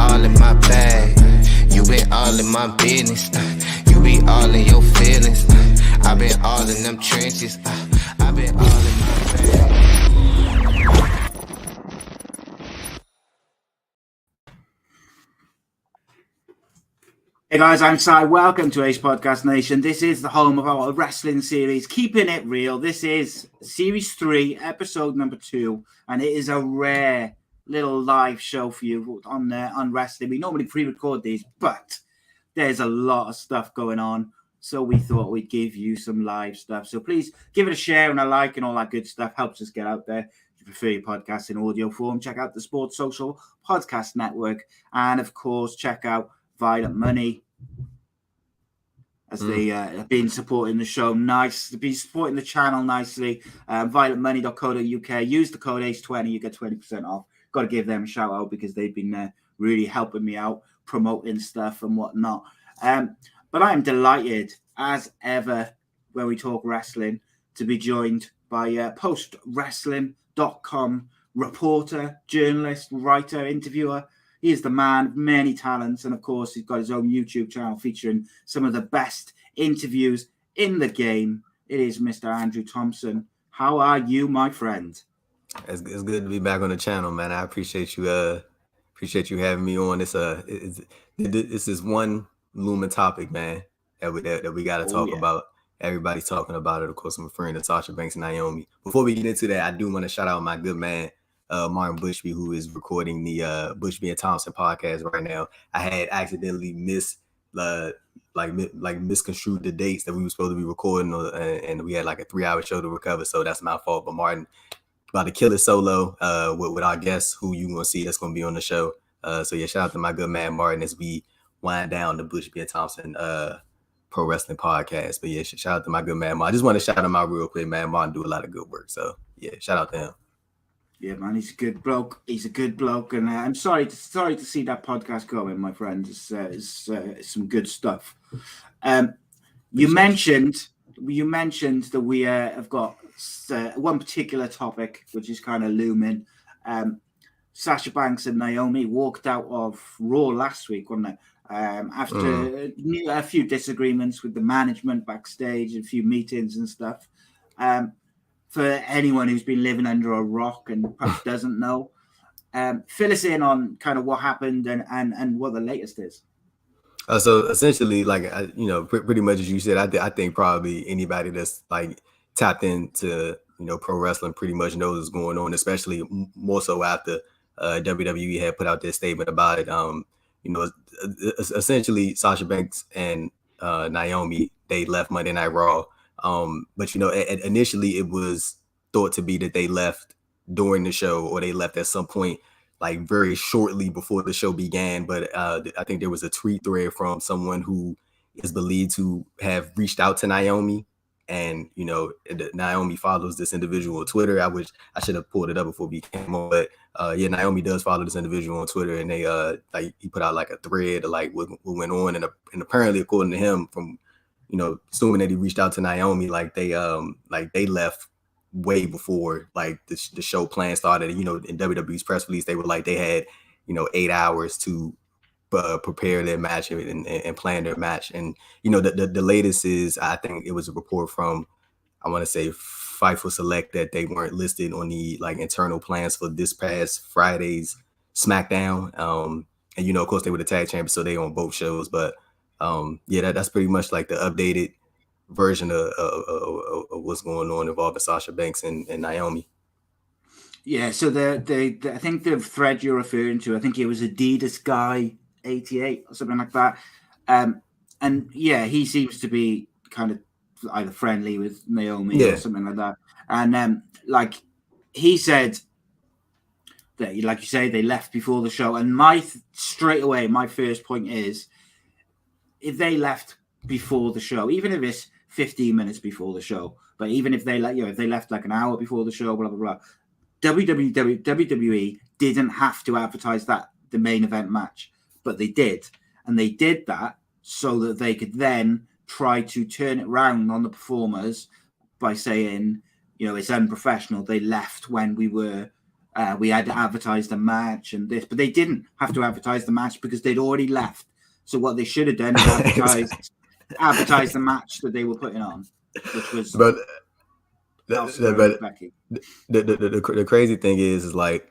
all in my bag. You been all in my business. You be all in your feelings. I been all in them trenches. I been all in my bag. Hey guys, I'm Si. Welcome to Ace Podcast Nation. This is the home of our wrestling series, Keeping It Real. This is Series 3, Episode number 2, and it is a rare little live show for you on wrestling. We normally pre-record these, but there's a lot of stuff going on, so we thought we'd give you some live stuff. So please give it a share and a like and all that good stuff. Helps us get out there. If you prefer your podcast in audio form, check out the Sports Social Podcast Network, and of course, check out Violent Money, as they have been supporting the show. Nice. They've been supporting the channel nicely. Violentmoney.co.uk. Use the code ACE20. You get 20% off. Got to give them a shout out because they've been really helping me out, promoting stuff and whatnot. But I'm delighted, as ever, when we talk wrestling, to be joined by Post Wrestlemania.com reporter, journalist, writer, interviewer. He is the man of many talents, and of course, he's got his own YouTube channel featuring some of the best interviews in the game. It is Mr. Andrew Thompson. How are you, my friend? It's good to be back on the channel, man. I appreciate you having me on. This is one looming topic, man, that we got to talk about. Everybody's talking about it. Of course, I'm referring to Sasha Banks and Naomi. Before we get into that, I do want to shout out my good man, Martin Bushby, who is recording the Bushby and Thompson podcast right now. I had accidentally misconstrued the dates that we were supposed to be recording, and we had like a 3-hour show to recover, so that's my fault. But Martin about to kill it solo with our guests, who you gonna see that's gonna be on the show. So yeah, shout out to my good man Martin as we wind down the Bushby and Thompson pro wrestling podcast. But yeah, shout out to my good man Martin. I just want to shout him out real quick, man. Martin do a lot of good work, so yeah, shout out to him. Yeah, man, he's a good bloke. He's a good bloke, and I'm sorry to see that podcast going, my friend. It's some good stuff. You mentioned that we have got one particular topic which is kind of looming. Sasha Banks and Naomi walked out of Raw last week, wasn't it? After a few disagreements with the management backstage, a few meetings and stuff. For anyone who's been living under a rock and perhaps doesn't know, fill us in on kind of what happened and what the latest is. So essentially, like, pretty much as you said, I think probably anybody that's like tapped into, pro wrestling pretty much knows what's going on, especially more so after WWE had put out their statement about it. Essentially Sasha Banks and Naomi, they left Monday Night Raw. But initially it was thought to be that they left during the show, or they left at some point, like very shortly before the show began. But I think there was a tweet thread from someone who is believed to have reached out to Naomi, and Naomi follows this individual on Twitter. I should have pulled it up before we came on, but Naomi does follow this individual on Twitter, and they he put out like a thread of like what went on, and apparently according to him, from assuming that he reached out to Naomi, like they left way before like the show plan started. In WWE's press release, they were like they had 8 hours to prepare their match and plan their match. And the latest is, I think it was a report from, I want to say, Fightful Select, that they weren't listed on the like internal plans for this past Friday's SmackDown. And of course they were the tag champions, so they on both shows, but that's pretty much like the updated version of what's going on involving Sasha Banks and Naomi. Yeah, so I think the thread you're referring to, I think it was Adidas Guy 88 or something like that. And yeah, he seems to be kind of either friendly with Naomi or something like that. And like he said that, like you say, they left before the show. And straight away, my first point is, if they left before the show, even if it's 15 minutes before the show, but even if they if they left like an hour before the show, blah blah blah, WWE didn't have to advertise that the main event match, but they did, and they did that so that they could then try to turn it around on the performers by saying, it's unprofessional. They left when we were we had to advertise the match and this, but they didn't have to advertise the match because they'd already left. So what they should have done is advertise the match that they were putting on, which was Becky. The crazy thing is like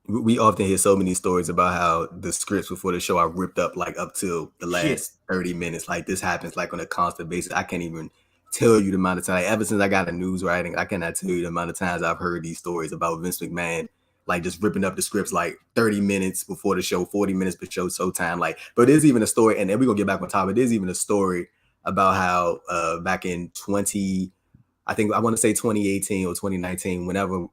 we often hear so many stories about how the scripts before the show are ripped up like up till the last 30 minutes. Like this happens like on a constant basis. I can't even tell you the amount of time. Like, ever since I got into news writing, I cannot tell you the amount of times I've heard these stories about Vince McMahon like just ripping up the scripts like 30 minutes before the show, 40 minutes before show time. Like, but there's even a story, and then we're gonna get back on top of it. There's even a story about how back in 2018 or 2019, whenever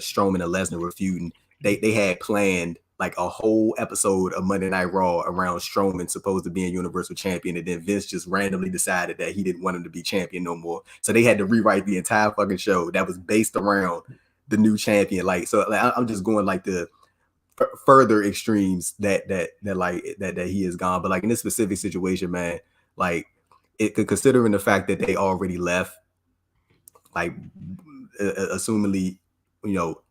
Strowman and Lesnar were feuding, they had planned like a whole episode of Monday Night Raw around Strowman supposed to be a Universal Champion, and then Vince just randomly decided that he didn't want him to be champion no more. So they had to rewrite the entire fucking show that was based around the new champion. Like, so like, I'm just going like the further extremes that he has gone. But like in this specific situation, man, like considering the fact that they already left, like assumingly,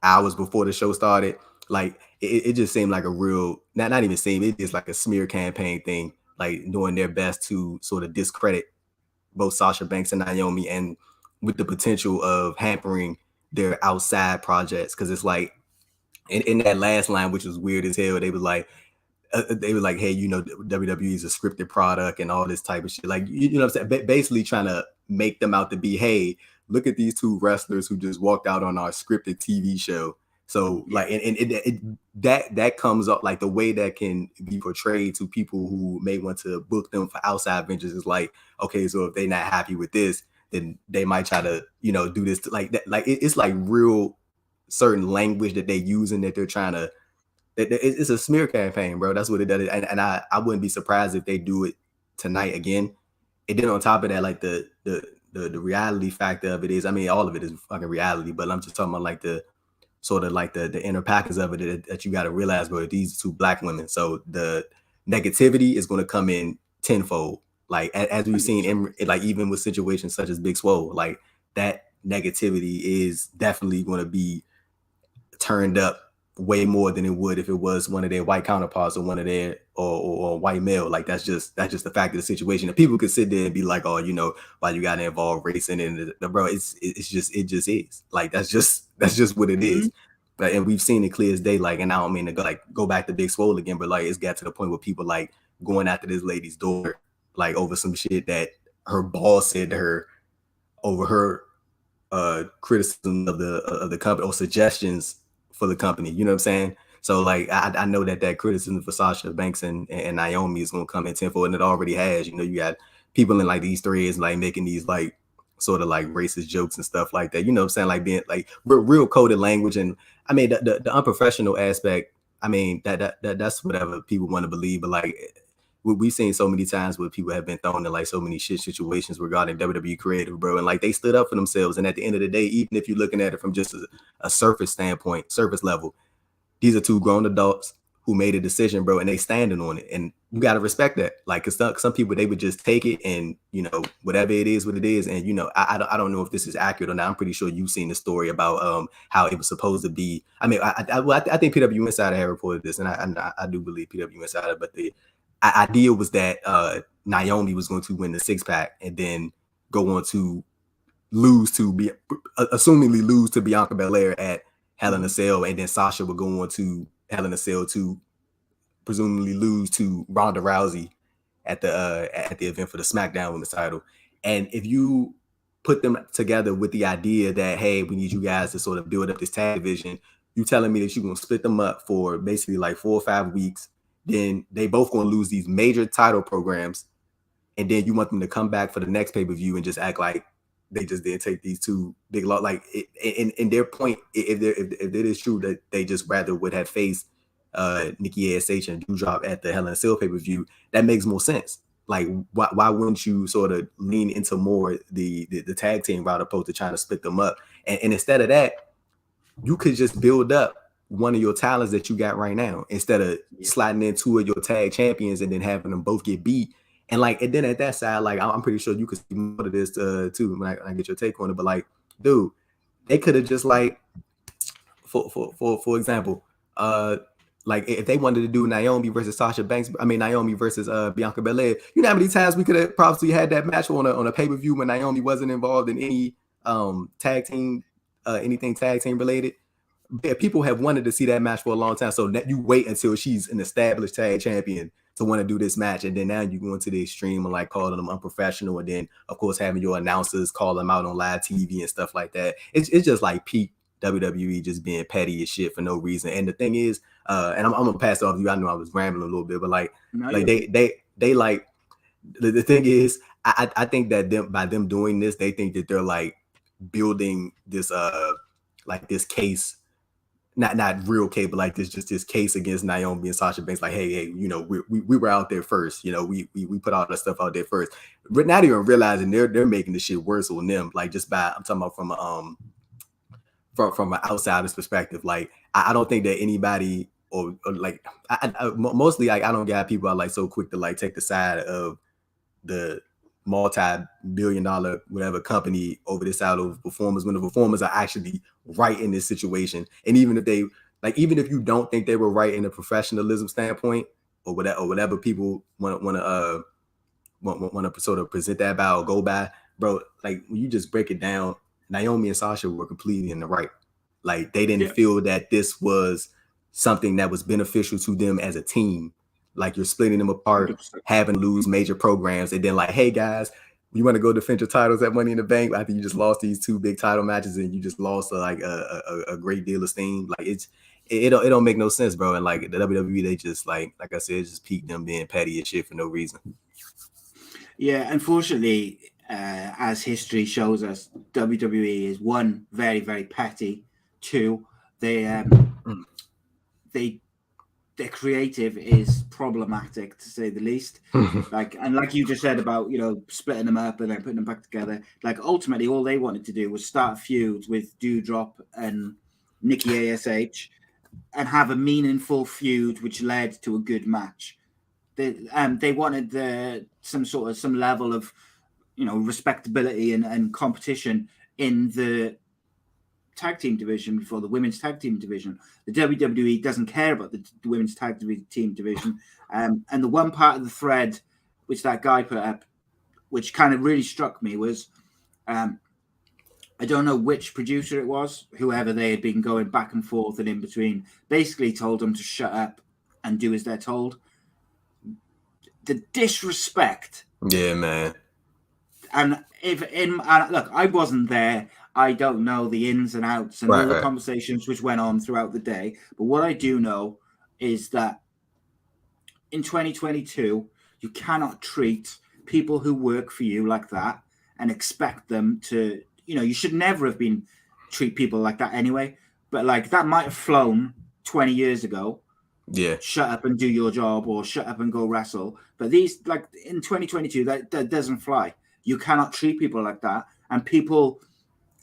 hours before the show started, like it just seemed like a real, not even seem, it is like a smear campaign thing, like doing their best to sort of discredit both Sasha Banks and Naomi, and with the potential of hampering their outside projects. Because it's like in that last line, which was weird as hell, they were like, hey, WWE is a scripted product and all this type of shit. Like, you know what I'm saying? Basically trying to make them out to be, hey, look at these two wrestlers who just walked out on our scripted TV show. So like, and that comes up, like the way that can be portrayed to people who may want to book them for outside ventures is like, okay, so if they're not happy with this, then they might try to, do this to, like that. Like it's like real certain language that they using that they're trying to. It's a smear campaign, bro. That's what it does. And I wouldn't be surprised if they do it tonight again. And then on top of that, like the reality factor of it is, I mean, all of it is fucking reality, but I'm just talking about like the sort of like the inner package of it that you got to realize, bro, these two black women. So the negativity is going to come in tenfold. Like as we've seen in like, even with situations such as Big Swole, like that negativity is definitely going to be turned up way more than it would if it was one of their white counterparts or one of their or white male. Like that's just the fact of the situation. And people could sit there and be like, oh, why you got to involve race in it, bro. It just is. Like that's just what it is. Like, and we've seen it clear as day. Like, and I don't mean to go back to Big Swole again, but like it's got to the point where people like going after this lady's door, like over some shit that her boss said to her over her criticism of the company or suggestions for the company, you know what I'm saying? So like I know that criticism for Sasha Banks and Naomi is gonna come in tenfold, and it already has. You got people in like these threads like making these like sort of like racist jokes and stuff like that. You know what I'm saying? Like being like real coded language. And I mean the unprofessional aspect, I mean that's whatever people want to believe, but like we've seen so many times where people have been thrown in like so many shit situations regarding WWE creative, bro, and like they stood up for themselves. And at the end of the day, even if you're looking at it from just a surface standpoint, surface level, these are two grown adults who made a decision, bro, and they standing on it, and you got to respect that. Like, cause some people, they would just take it and whatever it is, what it is. And I don't know if this is accurate or not. I'm pretty sure you've seen the story about how it was supposed to be. I mean, I think PW Insider had reported this, and I do believe PW Insider, but the idea was that Naomi was going to win the 6-pack and then go on to assumingly lose to Bianca Belair at Hell in a Cell, and then Sasha would go on to Hell in a Cell to presumably lose to Ronda Rousey at the event for the SmackDown Women's title. And if you put them together with the idea that, hey, we need you guys to sort of build up this tag division, you telling me that you're going to split them up for basically like 4 or 5 weeks, then they both going to lose these major title programs, and then you want them to come back for the next pay-per-view and just act like they just didn't take these two big loss. Like in their point, if it is true that they just rather would have faced Nikki ASH and Doudrop at the Hell in a Cell pay-per-view, that makes more sense. Like why wouldn't you sort of lean into more the tag team route opposed to trying to split them up? And instead of that, you could just build up one of your talents that you got right now instead of sliding in 2 of your tag champions and then having them both get beat. And like, and then at that side, like I'm pretty sure you could see more of this too when I get your take on it. But like, dude, they could have just like for example, like if they wanted to do Naomi versus Naomi versus Bianca Belair, you know how many times we could have probably had that match on a pay-per-view when Naomi wasn't involved in any tag team, anything tag team related. Yeah, people have wanted to see that match for a long time. So that you wait until she's an established tag champion to want to do this match, and then now you go into the extreme and like calling them unprofessional, and then of course having your announcers call them out on live TV and stuff like that. It's just like peak WWE just being petty as shit for no reason. And the thing is, and I'm gonna pass it off to you. I know I was rambling a little bit, but they like the thing is, I think that by them doing this, they think that they're like building this like this case. Not real case, but like this case against Naomi and Sasha Banks. Like, hey, you know, we were out there first. You know, we put all that stuff out there first. But not even realizing they're making the shit worse on them. Like just I'm talking about from an outsider's perspective. Like I don't think that anybody or like mostly like I don't get people are like so quick to like take the side of the multi-billion-dollar whatever company over the side of performers when the performers are actually right in this situation. And even if you don't think they were right in a professionalism standpoint or whatever people want to sort of present that by or go by, bro, like when you just break it down, Naomi and Sasha were completely in the right. Like they didn't feel that this was something that was beneficial to them as a team. Like you're splitting them apart, 100%. Having to lose major programs, and then like, hey guys, you want to go defend your titles at Money in the Bank after you just lost these 2 big title matches and you just lost like a great deal of steam. Like it don't make no sense, bro. And like the WWE, they just like I said, it just peaked them being petty and shit for no reason. Yeah, unfortunately, as history shows us, WWE is 1, very very petty. 2, their creative is problematic to say the least. Like you just said about, you know, splitting them up and then putting them back together. Like ultimately all they wanted to do was start feuds with Doudrop and Nikki ASH and have a meaningful feud which led to a good match. They wanted some level of, you know, respectability and competition in the tag team division before the women's tag team division. The WWE doesn't care about the women's tag team division. And the one part of the thread which that guy put up, which kind of really struck me, was I don't know which producer it was, whoever they had been going back and forth and in between, basically told them to shut up and do as they're told. The disrespect. Yeah, man. And look, I wasn't there. I don't know the ins and outs and all the conversations which went on throughout the day. But what I do know is that in 2022, you cannot treat people who work for you like that and expect them to, you know, you should never have been treat people like that anyway. But like that might have flown 20 years ago. Yeah. Shut up and do your job or shut up and go wrestle. But these, like in 2022, that doesn't fly. You cannot treat people like that. And people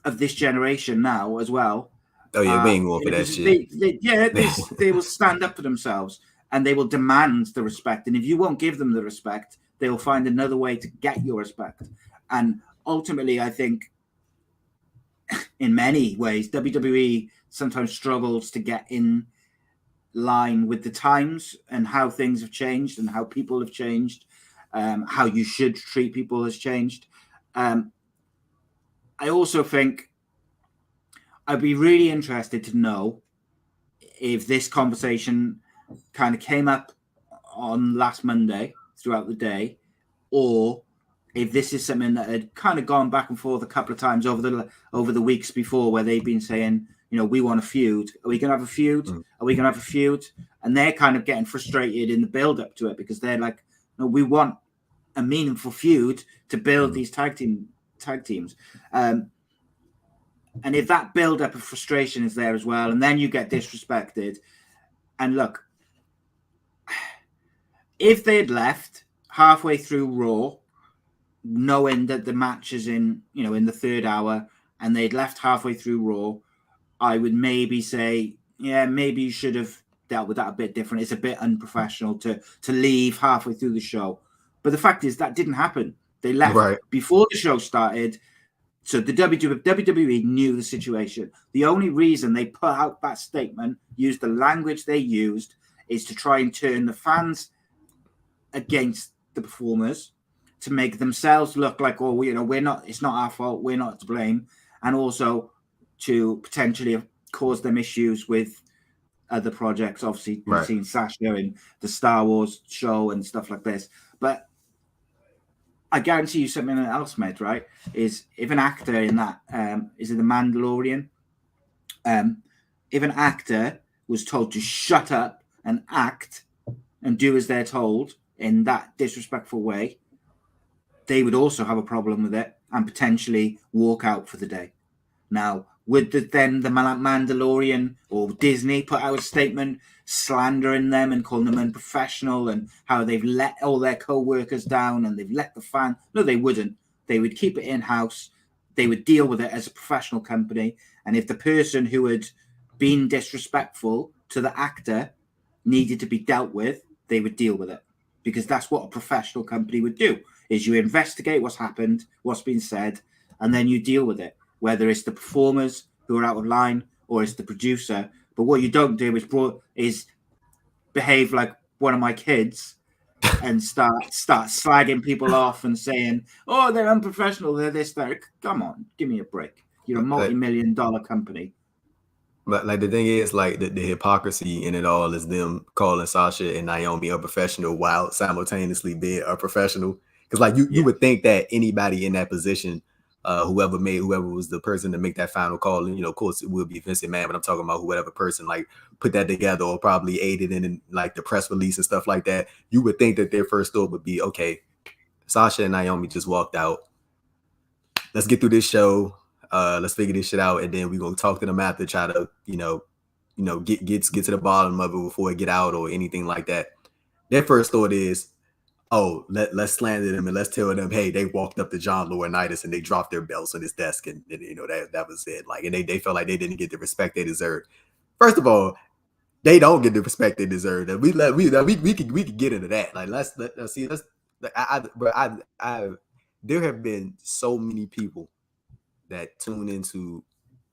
of this generation now as well. Oh yeah, we ain't going for that shit. They will stand up for themselves and they will demand the respect. And if you won't give them the respect, they will find another way to get your respect. And ultimately, I think in many ways, WWE sometimes struggles to get in line with the times and how things have changed and how people have changed, how you should treat people has changed. I also think I'd be really interested to know if this conversation kind of came up on last Monday throughout the day, or if this is something that had kind of gone back and forth a couple of times over the weeks before, where they've been saying, you know, we want a feud. Are we going to have a feud? Are we going to have a feud? And they're kind of getting frustrated in the build up to it because they're like, no, we want a meaningful feud to build these tag teams. And if that build up of frustration is there as well, and then you get disrespected, and look, if they had left halfway through Raw, knowing that the match is in the 3rd hour, and they'd left halfway through Raw, I would maybe say, yeah, maybe you should have dealt with that a bit different. It's a bit unprofessional to leave halfway through the show. But the fact is that didn't happen. They left before the show started. So the WWE knew the situation. The only reason they put out that statement, used the language they used, is to try and turn the fans against the performers, to make themselves look like, oh, we're not, it's not our fault, we're not to blame, and also to potentially cause them issues with other projects. Obviously, we've seen Sasha in the Star Wars show and stuff like this. But I guarantee you something else, mate, right? Is if an actor in that, is it The Mandalorian? If an actor was told to shut up and act and do as they're told in that disrespectful way, they would also have a problem with it and potentially walk out for the day. Now, would then the Mandalorian or Disney put out a statement slandering them and calling them unprofessional and how they've let all their co-workers down and they've let the fan? No, they wouldn't. They would keep it in-house. They would deal with it as a professional company. And if the person who had been disrespectful to the actor needed to be dealt with, they would deal with it. Because that's what a professional company would do, is you investigate what's happened, what's been said, and then you deal with it. Whether it's the performers who are out of line or it's the producer. But what you don't do is behave like one of my kids and start slagging people off and saying, oh, they're unprofessional, they're this, that. Come on, give me a break. You're a multi-million-dollar company. But like the thing is, like the hypocrisy in it all is them calling Sasha and Naomi unprofessional while simultaneously being unprofessional. Because like you would think that anybody in that position, whoever was the person to make that final call, and of course it would be Vince McMahon, but I'm talking about whoever person like put that together or probably aided in like the press release and stuff like that. You would think that their first thought would be, okay, Sasha and Naomi just walked out. Let's get through this show. Let's figure this shit out, and then we're gonna talk to them after, try to get to the bottom of it before it get out or anything like that. Their first thought is, oh, let's slander them and let's tell them, hey, they walked up to John Laurinaitis and they dropped their belts on his desk, and that was it. Like, and they felt like they didn't get the respect they deserved. First of all, they don't get the respect they deserve. That we could get into that. Like, let's see. There have been so many people that tune into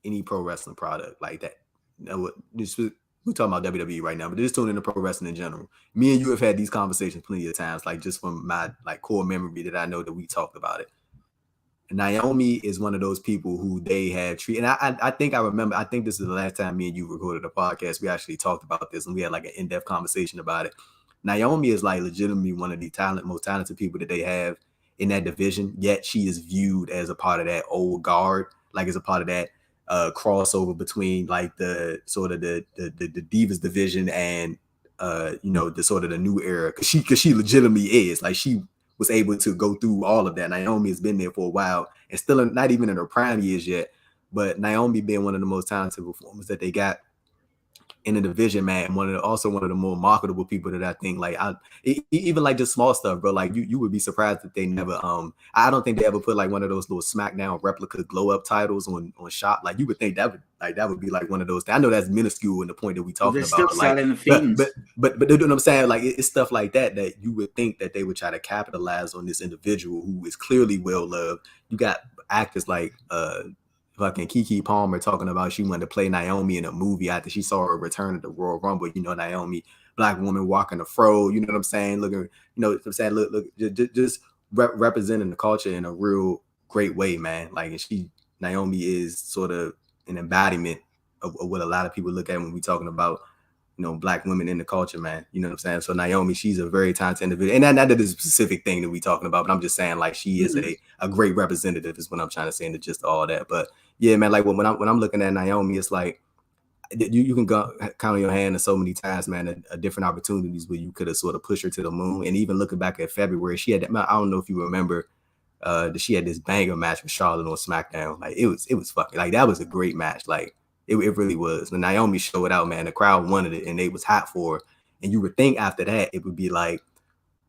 any pro wrestling product like that. We're talking about WWE right now, but just tune into pro wrestling in general. Me and you have had these conversations plenty of times, like just from my like core memory that I know that we talked about it. Naomi is one of those people who they have treated. And I think I remember, I think this is the last time me and you recorded a podcast. We actually talked about this and we had like an in-depth conversation about it. Naomi is like legitimately one of the most talented people that they have in that division, yet she is viewed as a part of that old guard, like as a part of that crossover between like the sort of the Divas division and the sort of the new era, because she legitimately is like, she was able to go through all of that. Naomi has been there for a while and still not even in her prime years yet, but Naomi being one of the most talented performers that they got in the division, man, also one of the more marketable people that I think, like, even like just small stuff, bro. Like you would be surprised that they never, I don't think they ever put like one of those little SmackDown replica glow up titles on shop. Like you would think that would be like one of those. I know that's minuscule in the point that we talking about. Still selling the Fiends. But you know what I'm saying? Like it's stuff like that you would think that they would try to capitalize on this individual who is clearly well loved. You got actors like fucking Keke Palmer talking about she wanted to play Naomi in a movie after she saw her return at the Royal Rumble. Naomi, black woman walking the fro. You know what I'm saying? Looking, what I'm saying? Look, just representing the culture in a real great way, man. Like, and Naomi is sort of an embodiment of what a lot of people look at when we talking about, black women in the culture, man. You know what I'm saying? So Naomi, she's a very talented individual. And not that is a specific thing that we talking about, but I'm just saying, like, she is a great representative is what I'm trying to say in the gist of all that. But yeah, man, like when I'm looking at Naomi, it's like you can go count on your hand in so many times, man, different opportunities where you could have sort of pushed her to the moon. And even looking back at February, she had, I don't know if you remember, that she had this banger match with Charlotte on SmackDown. Like it was fucking, like, that was a great match. Like it really was. When Naomi showed out, man, the crowd wanted it and they was hot for her. And you would think after that it would be like,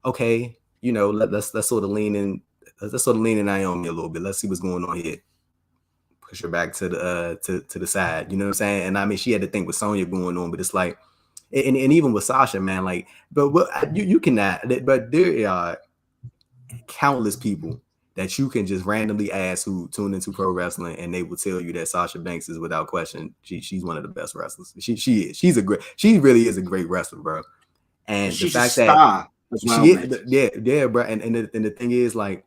okay, let's sort of lean in Naomi a little bit. Let's see what's going on here. Push her back to the side. You know what I'm saying? And I mean, she had to think with Sonya going on, but it's like, and even with Sasha, man, like, but what you cannot. But there are countless people that you can just randomly ask who tuned into pro wrestling, and they will tell you that Sasha Banks is without question. She's one of the best wrestlers. She is. She really is a great wrestler, bro. And she's the fact a star as well, she mate. yeah, bro. And the thing is, like,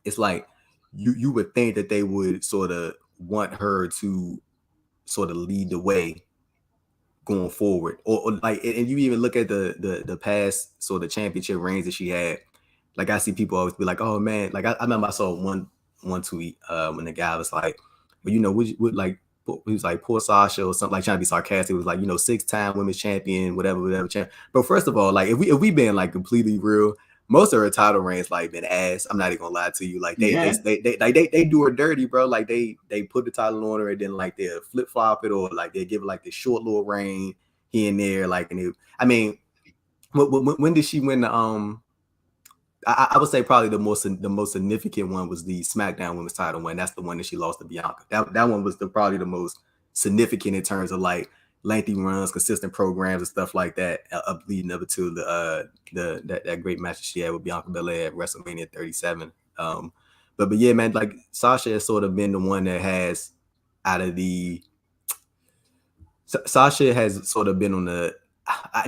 it's like you would think that they would sort of want her to sort of lead the way going forward, or like, and you even look at the past sort of championship reigns that she had. Like, I see people always be like, "Oh man," like I remember I saw one tweet when the guy was like, "Well, you know, would like." He was like, poor Sasha or something, like trying to be sarcastic. It was like, you know, 6-time women's champion, whatever champ. But first of all, like, if we been like completely real, most of her title reigns like been ass. I'm not even gonna lie to you. Like they do her dirty, bro. Like they put the title on her and then like they'll flip flop it, or like they give her like this short little reign here and there. Like, and I mean, when did she win the I would say probably the most significant one was the SmackDown Women's title win. That's the one that she lost to Bianca. That one was probably the most significant in terms of like lengthy runs, consistent programs, and stuff like that, leading up to that great match she had with Bianca Belair at WrestleMania 37. But yeah, man, like Sasha has sort of been the one that has Sasha has sort of been on the. I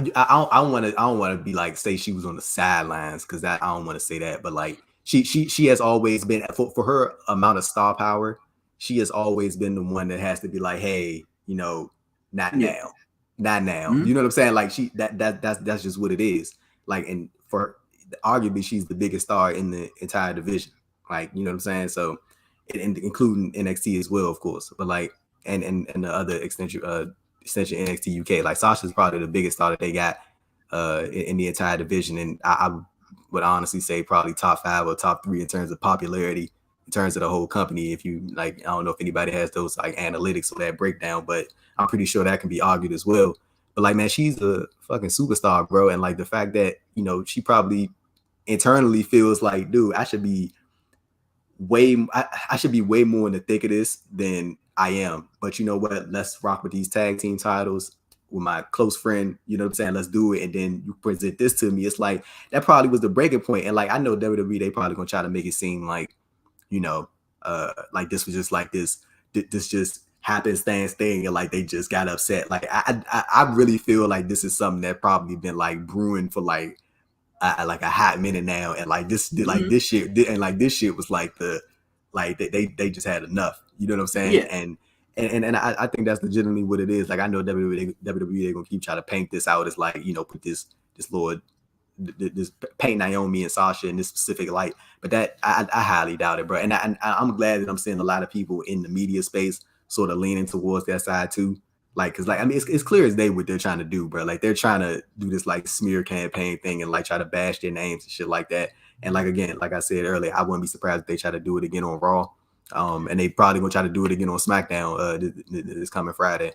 don't want to be like say she was on the sidelines, because I don't want to say that, but like she has always been, for her amount of star power, she has always been the one that has to be like, hey, you know, not now. Mm-hmm. You know what I'm saying? Like that's just what it is. Like, and for arguably she's the biggest star in the entire division. Like, you know what I'm saying? So, including NXT as well, of course, but like and the other extension NXT UK. Like, Sasha's probably the biggest star that they got in the entire division, and I would honestly say probably top 5 or top 3 in terms of popularity, in terms of the whole company. If you like, I don't know if anybody has those like analytics or that breakdown, but I'm pretty sure that can be argued as well. But like, man, she's a fucking superstar, bro. And like the fact that, you know, she probably internally feels like, dude, I should be way more in the thick of this than I am. But you know what? Let's rock with these tag team titles with my close friend. You know what I'm saying? Let's do it. And then you present this to me. It's like, that probably was the breaking point. And like, I know WWE, they probably gonna try to make it seem like, you know, like this was just like this just happenstance thing, and like they just got upset. Like I really feel like this is something that probably been like brewing for like a hot minute now, and like this this shit was like they just had enough. You know what I'm saying? Yeah. And I think that's legitimately what it is. Like, I know WWE they're gonna keep trying to paint this out as like, you know, put this paint Naomi and Sasha in this specific light, but that I highly doubt it, bro. And I'm glad that I'm seeing a lot of people in the media space sort of leaning towards that side too. Like, cause like, I mean, it's clear as day what they're trying to do, bro. Like, they're trying to do this like smear campaign thing and like try to bash their names and shit like that. And like, again, like I said earlier, I wouldn't be surprised if they try to do it again on Raw. And they probably gonna try to do it again on SmackDown this coming Friday.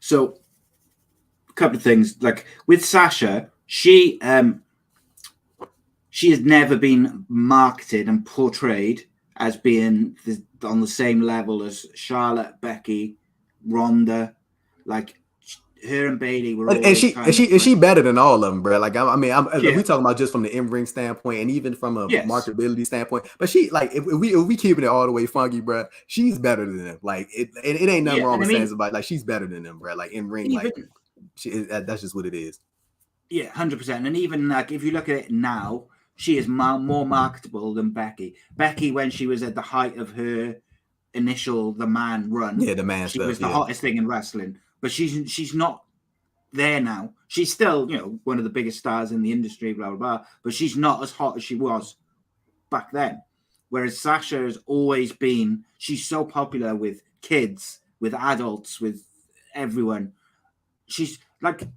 So, a couple of things. Like with Sasha, she has never been marketed and portrayed as being on the same level as Charlotte, Becky, Ronda. Like, her and Bayley were always is she better than all of them, bro? Like, we talking about just from the in-ring standpoint and even from a marketability standpoint. But she, like, if we keeping it all the way funky, bro, she's better than them. Like, it ain't nothing wrong with saying about, like, she's better than them, bro. Like, in ring, like, that's just what it is. Yeah, 100%. And even like, if you look at it now, she is more marketable than Becky. Becky, when she was at the height of her initial The Man run, she was the hottest thing in wrestling. But she's not there now. She's still, you know, one of the biggest stars in the industry, blah, blah, blah. But she's not as hot as she was back then. Whereas Sasha has always been, she's so popular with kids, with adults, with everyone. She's like,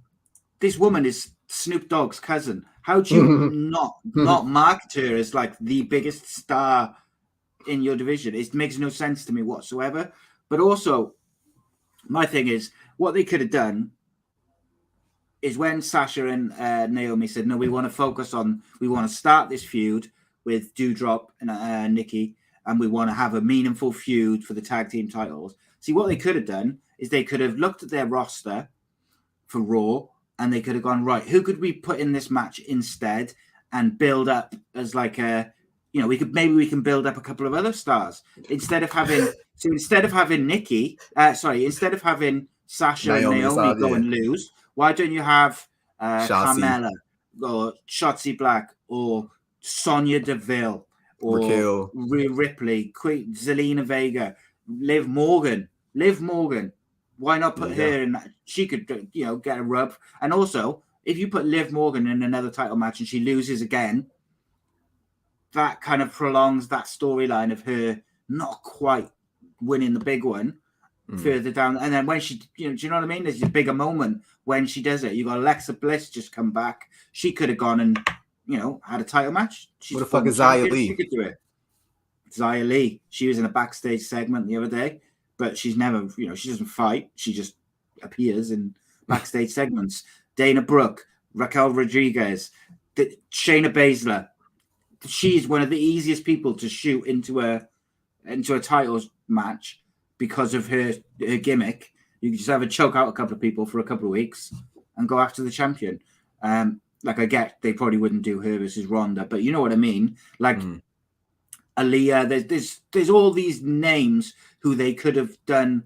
this woman is Snoop Dogg's cousin. How do you not market her as like the biggest star in your division? It makes no sense to me whatsoever. But also, my thing is, what they could have done is when Sasha and Naomi said, no, we want to start this feud with Doudrop and Nikki, and we want to have a meaningful feud for the tag team titles. See, what they could have done is they could have looked at their roster for Raw, and they could have gone, right, who could we put in this match instead and build up as like a you know, we can build up a couple of other stars instead of having Nikki. Instead of having Sasha and Naomi go and lose, why don't you have Carmella or Shotzi Black or Sonya Deville or Raquel. Rhea Ripley, Zelina Vega, Liv Morgan. Why not put her in? She could, you know, get a rub. And also, if you put Liv Morgan in another title match and she loses again, that kind of prolongs that storyline of her not quite winning the big one further down. And then when she, you know, do you know what I mean? There's a bigger moment when she does it. You got Alexa Bliss just come back. She could have gone and, you know, had a title match. What the fuck is Xia Li? She could do it. Xia Li. She was in a backstage segment the other day, but she's never, you know, she doesn't fight. She just appears in backstage segments. Dana Brooke, Raquel Rodriguez, Shayna Baszler. She's one of the easiest people to shoot into a titles match because of her gimmick. You can just have her choke out a couple of people for a couple of weeks and go after the champion. Like, I get they probably wouldn't do her versus Ronda, but you know what I mean. Like Aaliyah, there's all these names who they could have done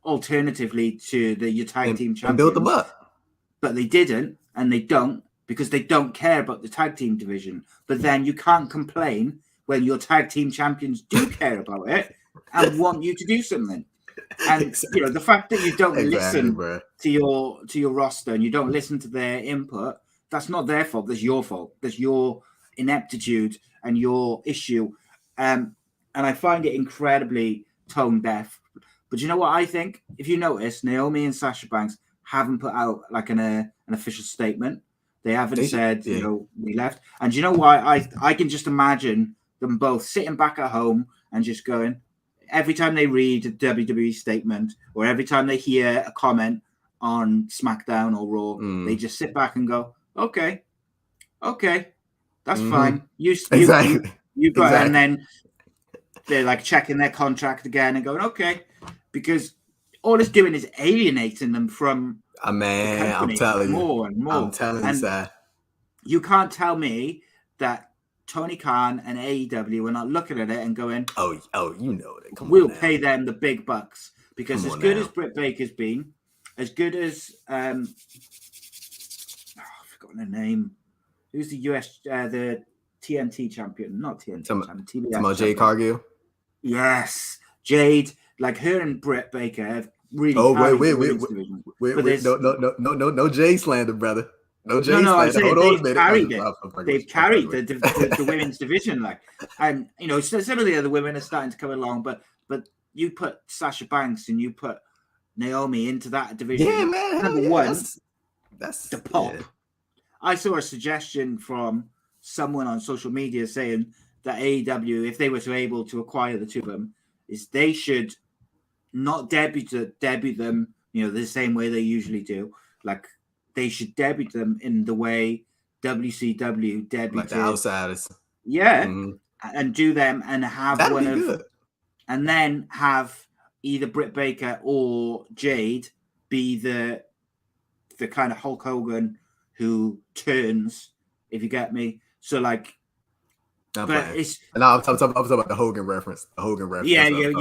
alternatively to your tag team champions. And build them up. But they didn't, and they don't, because they don't care about the tag team division. But then you can't complain when your tag team champions do care about it and want you to do something. And you know, the fact that you don't listen to your roster and you don't listen to their input, that's not their fault. That's your fault. That's your ineptitude and your issue. And I find it incredibly tone deaf. But you know what I think? If you notice, Naomi and Sasha Banks haven't put out like an official statement. They haven't said, you know, we left. And you know why? I can just imagine them both sitting back at home and just going, every time they read a WWE statement or every time they hear a comment on SmackDown or Raw, they just sit back and go, okay, that's fine. You got and then they're like checking their contract again and going, okay, because all it's doing is alienating them from man, I'm telling you more and more. I'm telling you, sir. You can't tell me that Tony Khan and AEW are not looking at it and going, oh, you know it. We'll pay them the big bucks. Because as good as Britt Baker's been, as good as I've forgotten her name. Who's the US the TNT champion? Not TNT champion, TBS. Jade Cargill? Yes. Jade, like her and Britt Baker have really wait. No Jade slander, brother. No Jade slander. Hold on a minute. They've carried the women's division, like, and you know, some of the other women are starting to come along, but you put Sasha Banks and you put Naomi into that division. Yeah, man. Number one, that's the pop. Yeah. I saw a suggestion from someone on social media saying that AEW, if they were to able to acquire the two of them, is they should not debut them, you know, the same way they usually do. Like, they should debut them in the way WCW debuted. Like the Outsiders. Yeah. And do them and have That'd one of good. And then have either Britt Baker or Jade be the kind of Hulk Hogan who turns, if you get me. So like, I'm talking about the Hogan reference. The Hogan reference. Yeah. You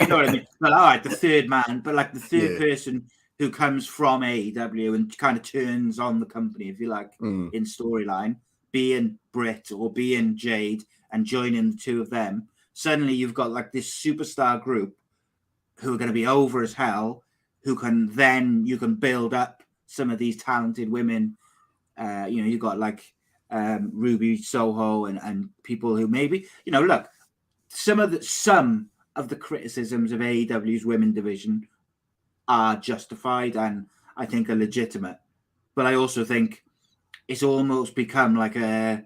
know what I mean? But all right, the third man, but like the third person who comes from AEW and kind of turns on the company, if you like, in storyline, being Britt or being Jade and joining the two of them. Suddenly you've got like this superstar group who are going to be over as hell, you can build up some of these talented women. You know, you've got like Ruby Soho and people who maybe, you know, look, some of the criticisms of AEW's women division are justified and I think are legitimate. But I also think it's almost become like a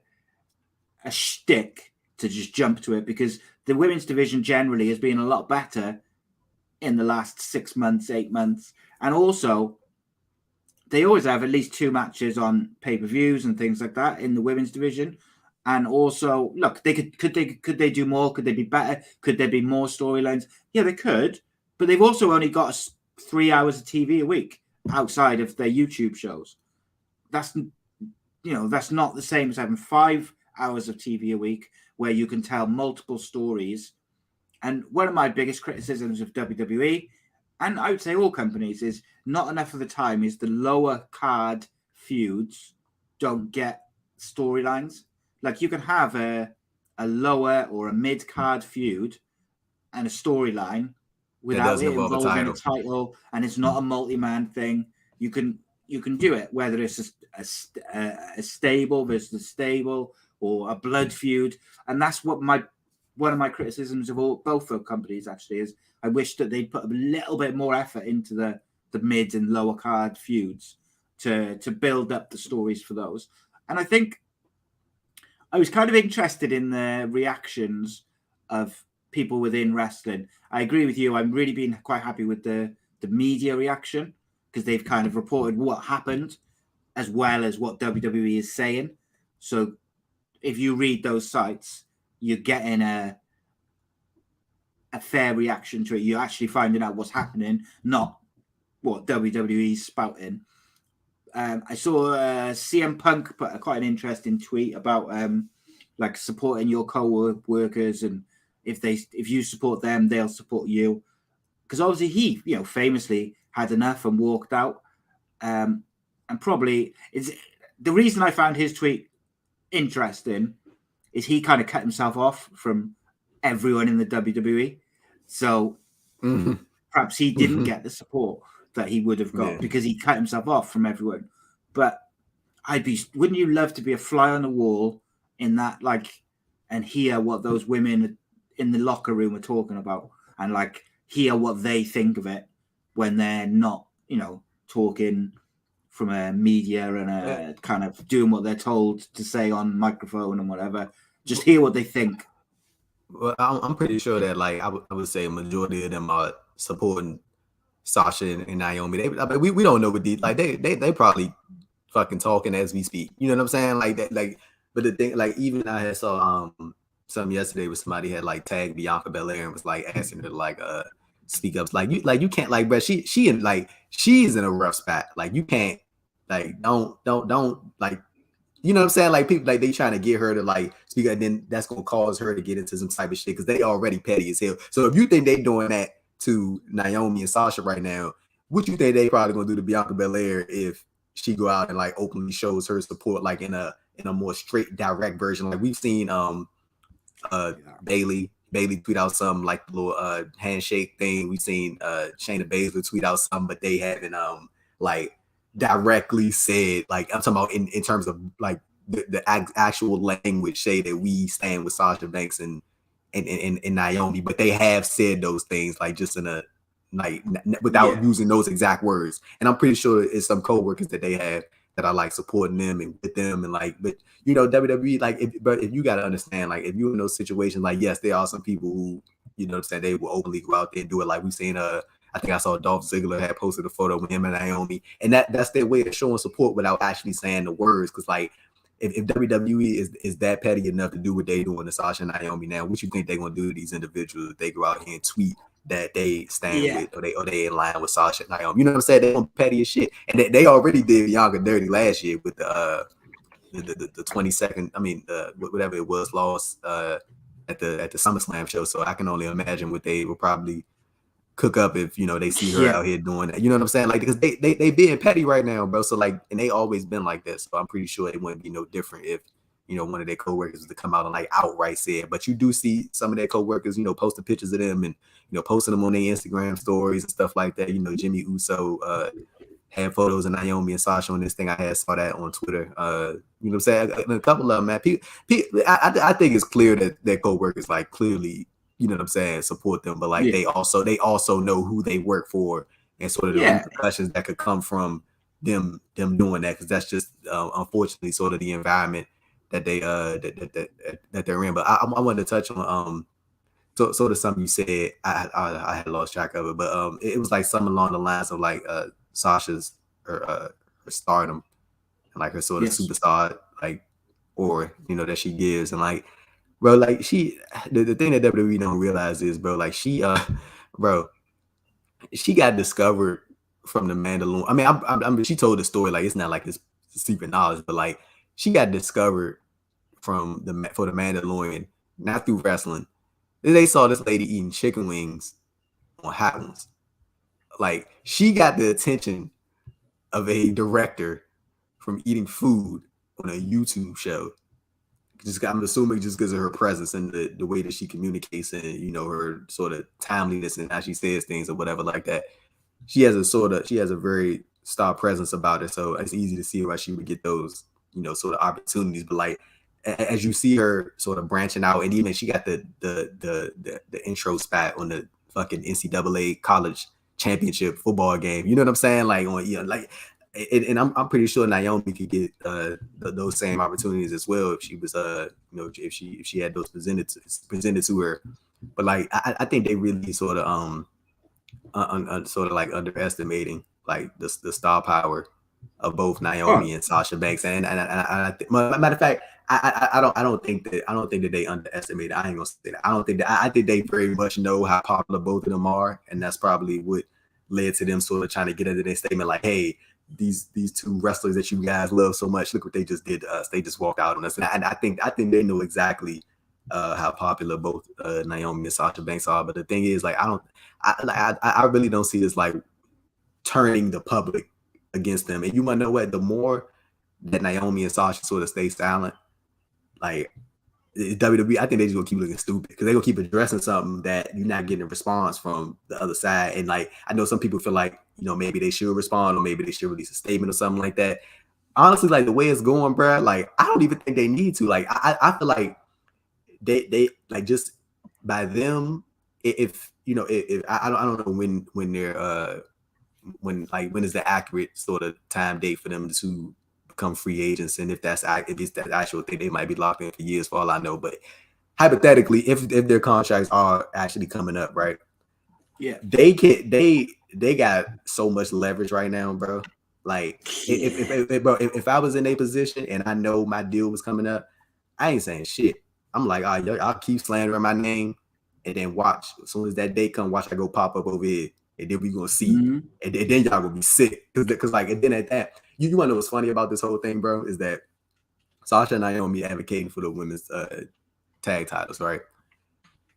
shtick to just jump to it, because the women's division generally has been a lot better in the last 6 months, 8 months. And also, they always have at least 2 matches on pay-per-views and things like that in the women's division. And also, look, they could they do more? Could they be better? Could there be more storylines? Yeah, they could. But they've also only got 3 hours of TV a week outside of their YouTube shows. That's not the same as having 5 hours of TV a week where you can tell multiple stories. And one of my biggest criticisms of WWE, and I would say all companies, is not enough of the time is the lower card feuds don't get storylines. Like you can have a lower or a mid card feud and a storyline without it involving a title, and it's not a multi-man thing. You can do it whether it's a stable versus a stable or a blood feud, and that's what one of my criticisms of both the companies actually is. I wish that they'd put a little bit more effort into the mid and lower card feuds to build up the stories for those. And I think I was kind of interested in the reactions of people within wrestling. I agree with you. I'm really been quite happy with the media reaction because they've kind of reported what happened as well as what WWE is saying. So if you read those sites, you're getting a fair reaction to it. You're actually finding out what's happening, not what WWE's spouting. I saw CM Punk put quite an interesting tweet about like supporting your co-workers, and if you support them, they'll support you. Because obviously he, famously had enough and walked out. And probably is the reason I found his tweet interesting is he kind of cut himself off from everyone in the WWE. So perhaps he didn't get the support that he would have got because he cut himself off from everyone. But wouldn't you love to be a fly on the wall in that, like, and hear what those women in the locker room are talking about and like hear what they think of it when they're not, talking from a media and a kind of doing what they're told to say on microphone and whatever. Just hear what they think. Well, I'm pretty sure that, like, I would say a majority of them are supporting Sasha and Naomi. We don't know what they probably fucking talking as we speak. You know what I'm saying? Like that, like. But the thing, like, even I had saw something yesterday where somebody had like tagged Bianca Belair and was like asking her to like speak up. Like you can't, like, but she's in a rough spot. Like you can't, like, don't like, you know what I'm saying? Like people, like, they trying to get her to like speak up, and then that's gonna cause her to get into some type of shit because they already petty as hell. So if you think they doing that to Naomi and Sasha right now, what you think they probably gonna do to Bianca Belair if she go out and like openly shows her support, like in a more straight, direct version? Like we've seen Bayley tweet out something like the little handshake thing. We've seen Shayna Baszler tweet out something, but they haven't like directly said, like, I'm talking about in terms of like the actual language, say that we stand with Sasha Banks and Naomi, but they have said those things like just in a like without using those exact words. And I'm pretty sure it's some co-workers that they have that are like supporting them and with them, and like, but WWE, like, if you got to understand, like, if you're in those situations, like, yes, there are some people who, you know what I'm saying, they will openly go out there and do it. Like we've seen I think I saw Dolph Ziggler had posted a photo with him and Naomi, and that's their way of showing support without actually saying the words. Because like if WWE is that petty enough to do what they doing to Sasha and Naomi now, what you think they're gonna do to these individuals if they go out here and tweet that they stand with, or they in line with Sasha and Naomi? You know what I'm saying? They're petty as shit, and they already did Bianca dirty last year with the 22nd. I mean, whatever it was, lost at the SummerSlam show. So I can only imagine what they will probably cook up if they see her out here doing that. You know what I'm saying? Like, because they being petty right now, bro. So like, and they always been like this. So I'm pretty sure it wouldn't be no different if one of their coworkers was to come out and like outright say it. But you do see some of their coworkers, posting pictures of them and posting them on their Instagram stories and stuff like that. Jimmy Uso had photos of Naomi and Sasha on this thing. I saw that on Twitter. You know what I'm saying? A couple of them, man. I think it's clear that their coworkers like clearly, you know what I'm saying, support them, but like they also know who they work for and sort of the repercussions that could come from them doing that, because that's just unfortunately sort of the environment that they that they're in. But I wanted to touch on sort of something you said. I had lost track of it, but it was like something along the lines of like Sasha's her stardom and like her sort of superstar, like, or that she gives, and like, bro, like the thing that WWE don't realize is, bro, like she got discovered from the Mandalorian. I mean, I mean, she told the story, like, it's not like it's secret knowledge, but like she got discovered for the Mandalorian, not through wrestling. Then they saw this lady eating chicken wings on Hot Ones. Like, she got the attention of a director from eating food on a YouTube show. I'm assuming just because of her presence and the way that she communicates and, you know, her sort of timeliness and how she says things or whatever like that. She has a very star presence about her. So it's easy to see why she would get those, you know, sort of opportunities. But like, as you see her sort of branching out, and even she got the intro spot on the fucking NCAA college championship football game. You know what I'm saying? Like, on, you know, like, and I'm pretty sure Naomi could get those same opportunities as well if she was you know, if she had those presented to her. But like, I think they really sort of sort of like underestimating like the star power of both Naomi and Sasha Banks. And matter of fact, I don't think that they underestimate it. I ain't gonna say that. I think they very much know how popular both of them are, and that's probably what led to them sort of trying to get into their statement like, hey, these two wrestlers that you guys love so much, look what they just did to us. They just walked out on us. And I think they know exactly how popular both Naomi and Sasha Banks are. But the thing is, like, I really don't see this like turning the public against them. And you might know what, the more that Naomi and Sasha sort of stay silent, like, WWE, I think they just gonna keep looking stupid because they're gonna keep addressing something that you're not getting a response from the other side. And like, I know some people feel like, you know, maybe they should respond or maybe they should release a statement or something like that. Honestly, like, the way it's going, bro, like, I don't even think they need to. Like, I feel like they like, just by them, if you know, if I don't know when they're when is the accurate sort of time date for them to become free agents, and if it's that actual thing, they might be locked in for years for all I know. But hypothetically, if their contracts are actually coming up, right? Yeah, they got so much leverage right now, bro. Like, if I was in a position and I know my deal was coming up, I ain't saying shit. I'm like, all right, I'll keep slandering my name, and then watch. As soon as that day come, watch I go pop up over here, and then we gonna see, and then y'all gonna be sick, because like, and then at that, you wanna know what's funny about this whole thing, bro, is that Sasha and Naomi advocating for the women's tag titles, right?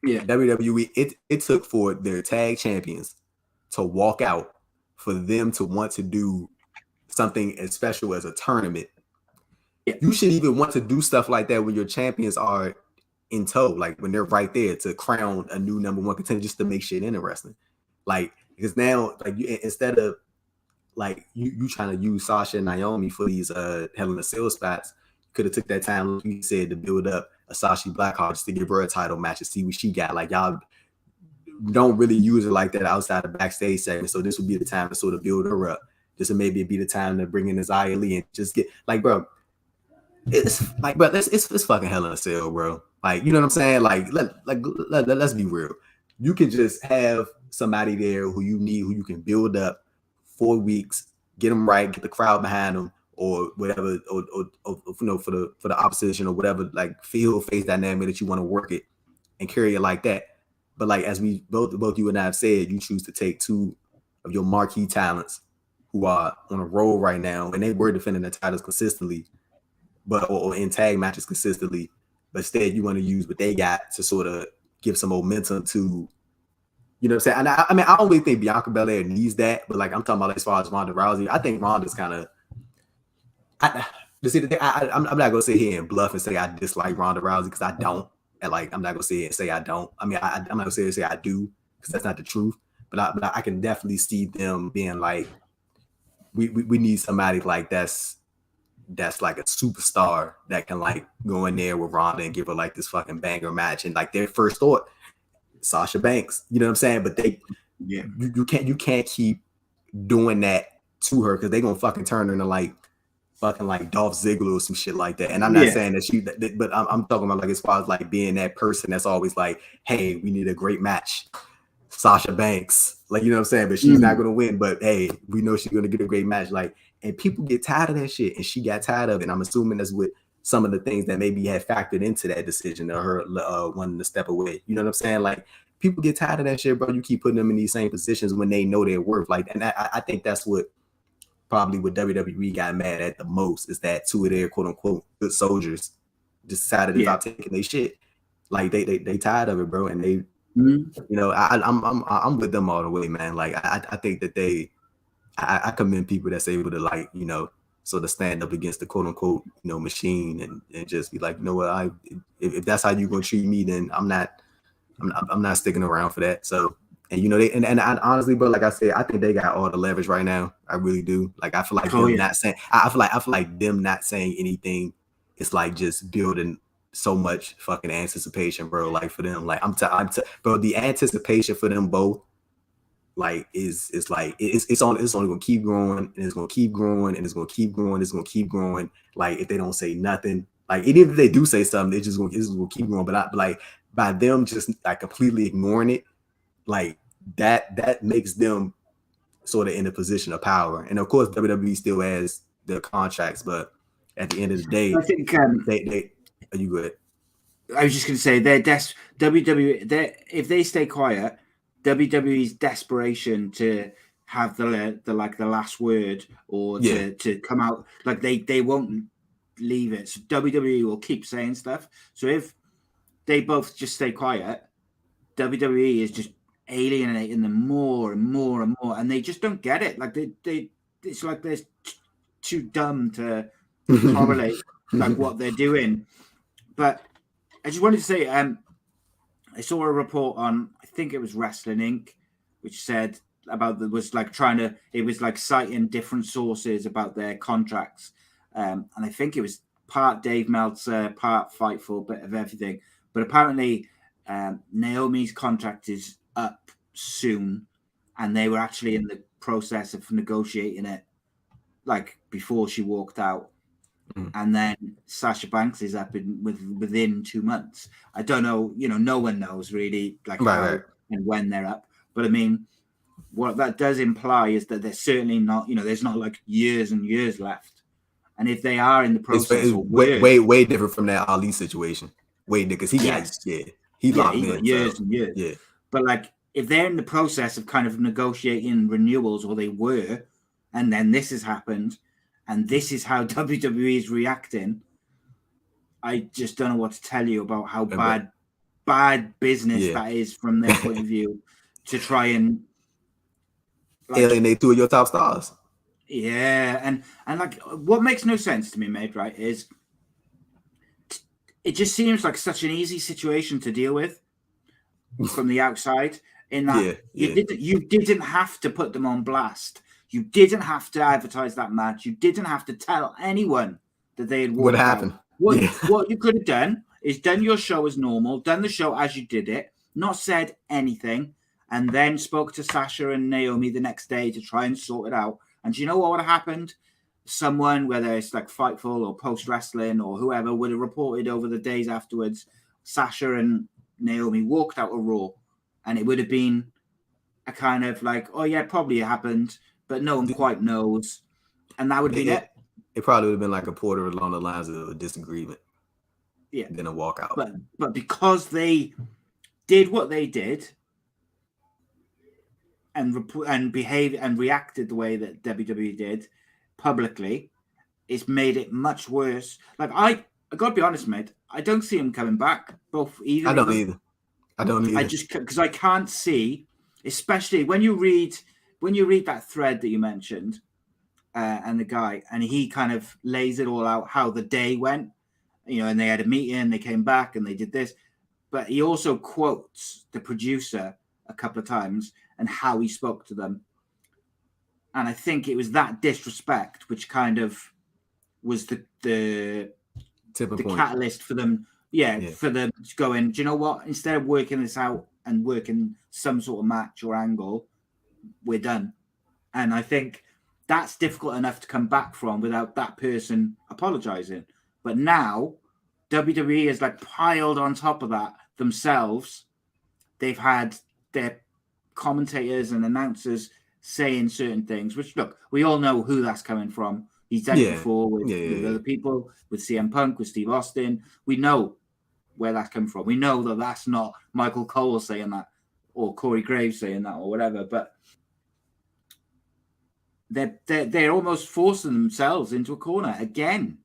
Yeah. WWE, it took for their tag champions to walk out for them to want to do something as special as a tournament. Yeah. You should even want to do stuff like that when your champions are in tow, like when they're right there to crown a new number one contender, just to make shit interesting. Like, because now, like, instead of like you trying to use Sasha and Naomi for these Hell in a Cell spots, could have took that time, like you said, to build up a Sasha Blackheart just to give her a title match to see what she got. Like, y'all don't really use it like that outside of backstage segment, so this would be the time to sort of build her up. Just to maybe be the time to bring in Zia Lee and just get, like, bro, it's like, bro, it's fucking Hell in a Cell, bro. Like, you know what I'm saying? Like, let's be real. You can just have somebody there who you can build up 4 weeks, get them right, get the crowd behind them, or whatever, or you know, for the opposition or whatever, like, feel face dynamic that you want to work it and carry it like that. But like, as we both you and I have said, you choose to take two of your marquee talents who are on a roll right now, and they were defending the titles consistently, but or in tag matches consistently. But instead, you want to use what they got to sort of give some momentum to, you know what I'm saying? And I mean, I don't really think Bianca Belair needs that, but like, I'm talking about as far as Ronda Rousey, I think Ronda's kind of. I'm not gonna sit here and bluff and say I dislike Ronda Rousey, because I don't. And like, I'm not gonna sit here and say I don't. I mean, I'm not gonna sit here and say I do, because that's not the truth. But I can definitely see them being like, we need somebody like that's like a superstar that can like go in there with Ronda and give her like this fucking banger match. And like, their first thought, Sasha Banks, you know what I'm saying? But you can't keep doing that to her, because they're gonna fucking turn her into like fucking like Dolph Ziggler or some shit like that. And I'm not saying that but I'm talking about like, as far as like being that person that's always like, hey, we need a great match, Sasha Banks, like, you know what I'm saying? But she's not gonna win, but hey, we know she's gonna get a great match. Like, and people get tired of that shit, and she got tired of it. And I'm assuming that's what some of the things that maybe had factored into that decision of her wanting to step away. You know what I'm saying? Like, people get tired of that shit, bro. You keep putting them in these same positions when they know their worth. Like, and I think that's what probably what WWE got mad at the most, is that two of their quote unquote good soldiers decided to stop taking their shit. Like they tired of it, bro, and they, you know, I'm with them all the way, man. Like I think that I commend people that's able to, like, you know, sort of stand up against the quote unquote, you know, machine and just be like, you know what, if that's how you're gonna treat me, then I'm not sticking around for that. So, and you know, and I, honestly, bro, like I said, I think they got all the leverage right now. I really do. Like I feel like them not saying, I feel like them not saying anything, it's like just building so much fucking anticipation, bro. Like for them, like bro, the anticipation for them both, like it's only gonna keep growing, and it's gonna keep growing, and it's gonna keep growing, it's gonna keep growing. Like if they don't say nothing, like even if they do say something, it's just gonna keep growing. But like by them just like completely ignoring it, like that makes them sort of in a position of power. And of course, WWE still has their contracts, but at the end of the day, I think they are you good? I was just going to say WWE. If they stay quiet, WWE's desperation to have the last word or to come out, like they won't leave it. So WWE will keep saying stuff. So if they both just stay quiet, WWE is just alienating them more and more and more, and they just don't get it. Like it's like they're too dumb to correlate like what they're doing. But I just wanted to say, I saw a report on, I think it was Wrestling Inc., which said about it was like citing different sources about their contracts, and I think it was part Dave Meltzer, part Fightful, bit of everything. But apparently, Naomi's contract is up soon, and they were actually in the process of negotiating it, like before she walked out. And then Sasha Banks is up within 2 months. I don't know, you know, no one knows really like how and when they're up. But I mean, what that does imply is that they're certainly not, you know, there's not like years and years left. And if they are in the process, it's way different from that Ali situation. Way because he got locked in years and years. Yeah. But like if they're in the process of kind of negotiating renewals, or they were, and then this has happened, and this is how WWE is reacting, I just don't know what to tell you about how bad business that is from their point of view to try and alienate two of your top stars. Yeah, and like what makes no sense to me, mate, right, is it just seems like such an easy situation to deal with from the outside. In that you didn't have to put them on blast. You didn't have to advertise that match. You didn't have to tell anyone that they had walked what happened. Out. What you could have done is done your show as normal, done the show as you did it, not said anything, and then spoke to Sasha and Naomi the next day to try and sort it out. And do you know what would have happened? Someone, whether it's like Fightful or Post Wrestling or whoever, would have reported over the days afterwards, Sasha and Naomi walked out of Raw, and it would have been a kind of like, oh yeah, probably it happened, but no one quite knows. And that would be it. It probably would have been like a Porter along the lines of a disagreement. Yeah. Then a walkout. But because they did what they did and behaved and reacted the way that WWE did publicly, it's made it much worse. Like I gotta be honest, mate, I don't see him coming back. I don't either. I just because I can't see, especially when you read that thread that you mentioned, and the guy, and he kind of lays it all out how the day went, you know, and they had a meeting, they came back and they did this, but he also quotes the producer a couple of times and how he spoke to them, and I think it was that disrespect which kind of was the catalyst for them. For them going, do you know what? Instead of working this out and working some sort of match or angle, we're done. And I think that's difficult enough to come back from without that person apologizing. But now WWE is like piled on top of that themselves. They've had their commentators and announcers saying certain things, which, look, we all know who that's coming from. He's done it before with other people, with CM Punk, with Steve Austin. We know where that's come from. We know that that's not Michael Cole saying that or Corey Graves saying that or whatever, but they're almost forcing themselves into a corner again.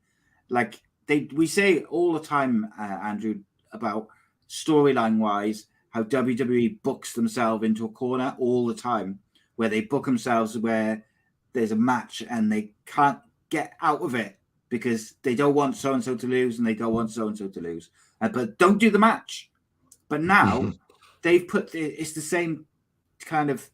Like we say all the time, Andrew, about storyline wise, how WWE books themselves into a corner all the time, where they book themselves where there's a match and they can't get out of it because they don't want so and so to lose and they don't want so and so to lose, but don't do the match. But now they've put it's the same kind of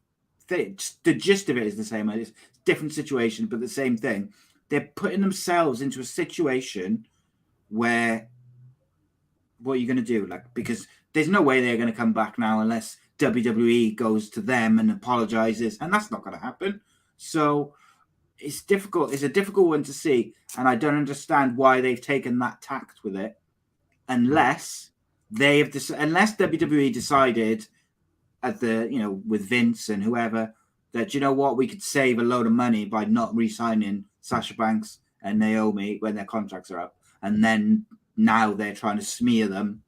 thing. The gist of it is the same. It's different situation, but the same thing. They're putting themselves into a situation where what are you going to do? Like, because there's no way they're going to come back now unless WWE goes to them and apologizes, and that's not going to happen. So it's difficult. It's a difficult one to see, and I don't understand why they've taken that tact with it, unless they have unless WWE decided at the with Vince and whoever that what, we could save a load of money by not re-signing Sasha Banks and Naomi when their contracts are up, and then now they're trying to smear them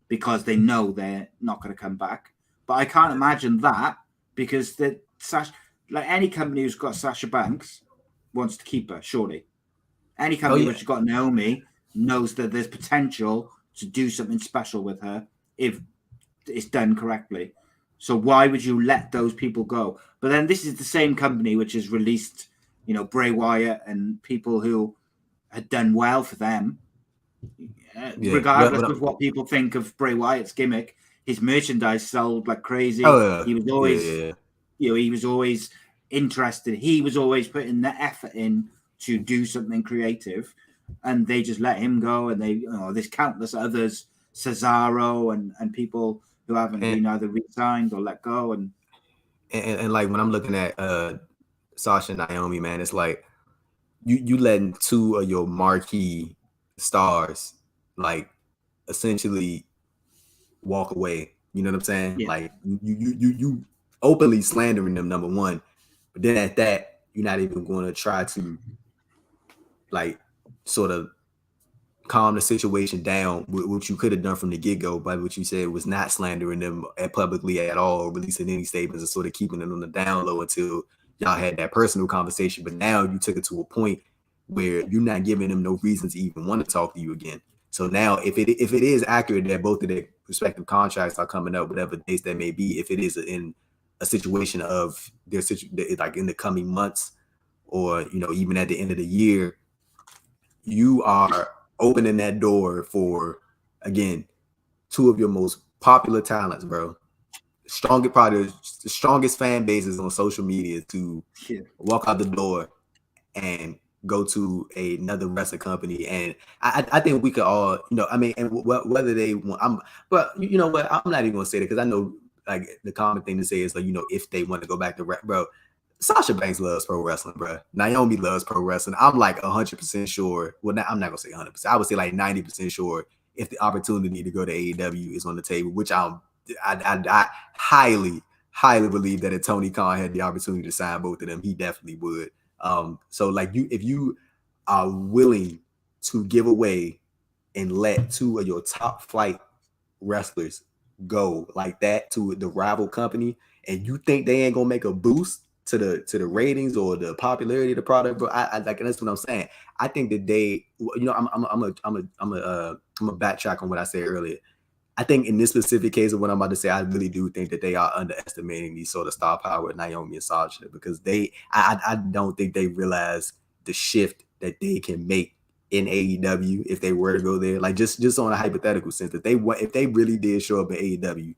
because they know they're not going to come back. But I can't imagine that, because like any company who's got Sasha Banks wants to keep her, surely. Any company which has got Naomi knows that there's potential to do something special with her if it's done correctly. So why would you let those people go? But then this is the same company which has released, Bray Wyatt and people who had done well for them. Regardless of what people think of Bray Wyatt's gimmick, his merchandise sold like crazy. He was always, he was always interested. He was always putting the effort in to do something creative, and they just let him go. And there's countless others, Cesaro and people who haven't been either re-signed or let go. And like when I'm looking at Sasha and Naomi, man, it's like you letting two of your marquee stars like essentially walk away. You know what I'm saying? Yeah. Like you openly slandering them, number one, but then at that, you're not even going to try to like sort of calm the situation down, which you could have done from the get-go by what you said was not slandering them publicly at all, or releasing any statements, and sort of keeping it on the down low until y'all had that personal conversation. But now you took it to a point where you're not giving them no reason to even want to talk to you again. So now if it is accurate that both of their respective contracts are coming up, whatever dates that may be, if it is in a situation of their like in the coming months, or even at the end of the year, you are opening that door for, again, two of your most popular talents, bro. Probably the strongest fan bases on social media to walk out the door and go to another wrestling company. And I think we could all, and whether they want, but you know what, I'm not even gonna say that, because I know like the common thing to say is like, if they want to go back to bro, Sasha Banks loves pro wrestling, bro. Naomi loves pro wrestling. I'm like 100% sure. Well, I'm not gonna say 100%. I would say like 90% sure if the opportunity to go to AEW is on the table, which I highly believe that if Tony Khan had the opportunity to sign both of them, he definitely would. So like if you are willing to give away and let two of your top flight wrestlers go like that to the rival company, and you think they ain't gonna make a boost to the ratings or the popularity of the product, bro, I like, that's what I'm saying. I think that they, I'm a backtrack on what I said earlier. I think in this specific case of what I'm about to say, I really do think that they are underestimating the sort of star power of Naomi and Sasha, because I don't think they realize the shift that they can make in AEW if they were to go there. Like just on a hypothetical sense, that if they really did show up in AEW,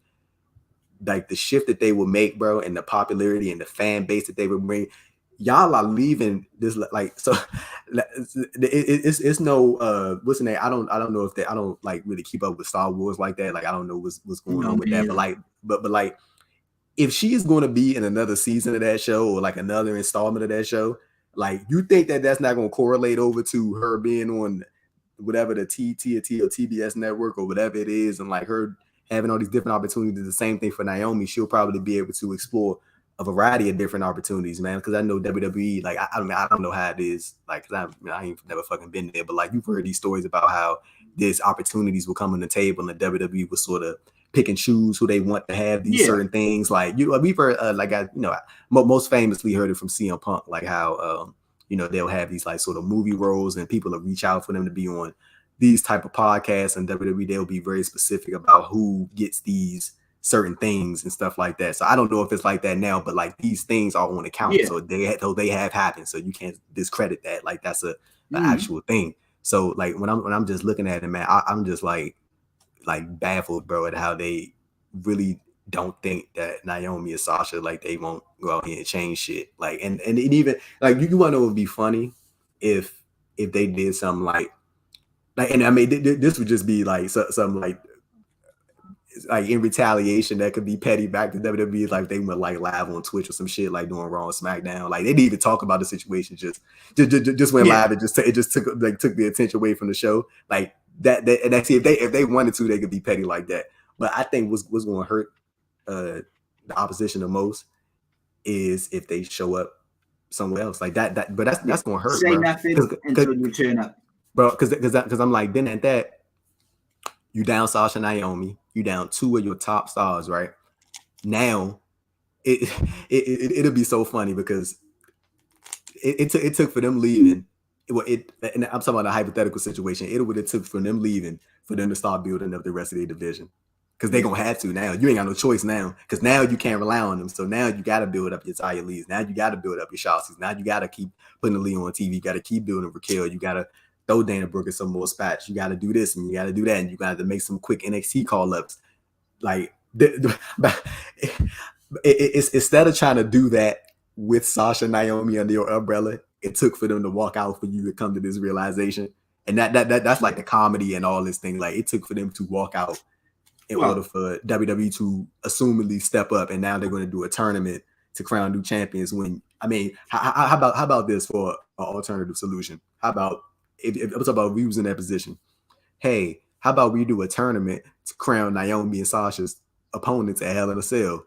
like the shift that they would make, bro, and the popularity and the fan base that they would bring, y'all are leaving this like, so it's no what's the name? I don't know if I don't like really keep up with Star Wars like that. Like I don't know what's going on with that. But like if she is going to be in another season of that show, or like another installment of that show, like you think that that's not going to correlate over to her being on whatever the TT or TBS network or whatever it is, and like her having all these different opportunities. The same thing for Naomi. She'll probably be able to explore a variety of different opportunities, man. Because I know WWE, like I don't know how it is, like, cause I ain't never fucking been there, but like you've heard these stories about how these opportunities will come on the table, and the WWE will sort of pick and choose who they want to have these certain things. Like we've heard, most famously heard it from CM Punk, like how they'll have these like sort of movie roles, and people will reach out for them to be on these type of podcasts and WWE, they'll be very specific about who gets these certain things and stuff like that. So I don't know if it's like that now, but like these things are on account. Yeah. So they have happened. So you can't discredit that. Like that's an actual thing. So like when I'm just looking at it, man, I'm just like baffled, bro, at how they really don't think that Naomi and Sasha, like, they won't go out here and change shit. Like, and it even like you want to know what would be funny if they did something like, and I mean this would just be like something like in retaliation that could be petty back to WWE, like they went like live on Twitch or some shit, like doing Raw and SmackDown. Like they didn't even talk about the situation, just went live. It just took the attention away from the show. Like that and that's if they wanted to, they could be petty like that. But I think what's going to hurt the opposition the most is if they show up somewhere else like that. But that's going to hurt. Say bro. nothing until you turn up, bro. Because I'm like, then at that, you down Sasha and Naomi, you down two of your top stars, right? Now, it'll be so funny because it took for them leaving. And I'm talking about a hypothetical situation. It would have took for them leaving for them to start building up the rest of their division, because they're gonna have to now. You ain't got no choice now, because now you can't rely on them. So now you got to build up your Taya Lees. Now you got to build up your Shotzi's. Now you got to keep putting the Lee on TV. You got to keep building Raquel. You got to throw Dana Brooke in some more spots. You got to do this and you got to do that, and you got to make some quick NXT call ups. Like it's instead of trying to do that with Sasha and Naomi under your umbrella, it took for them to walk out for you to come to this realization. And that's like the comedy and all this thing. Like it took for them to walk out in order for WWE to assumedly step up, and now they're going to do a tournament to crown new champions. When I mean, how about this for an alternative solution? How about if I'm talking about we was in that position? Hey, how about we do a tournament to crown Naomi and Sasha's opponents at Hell in a Cell?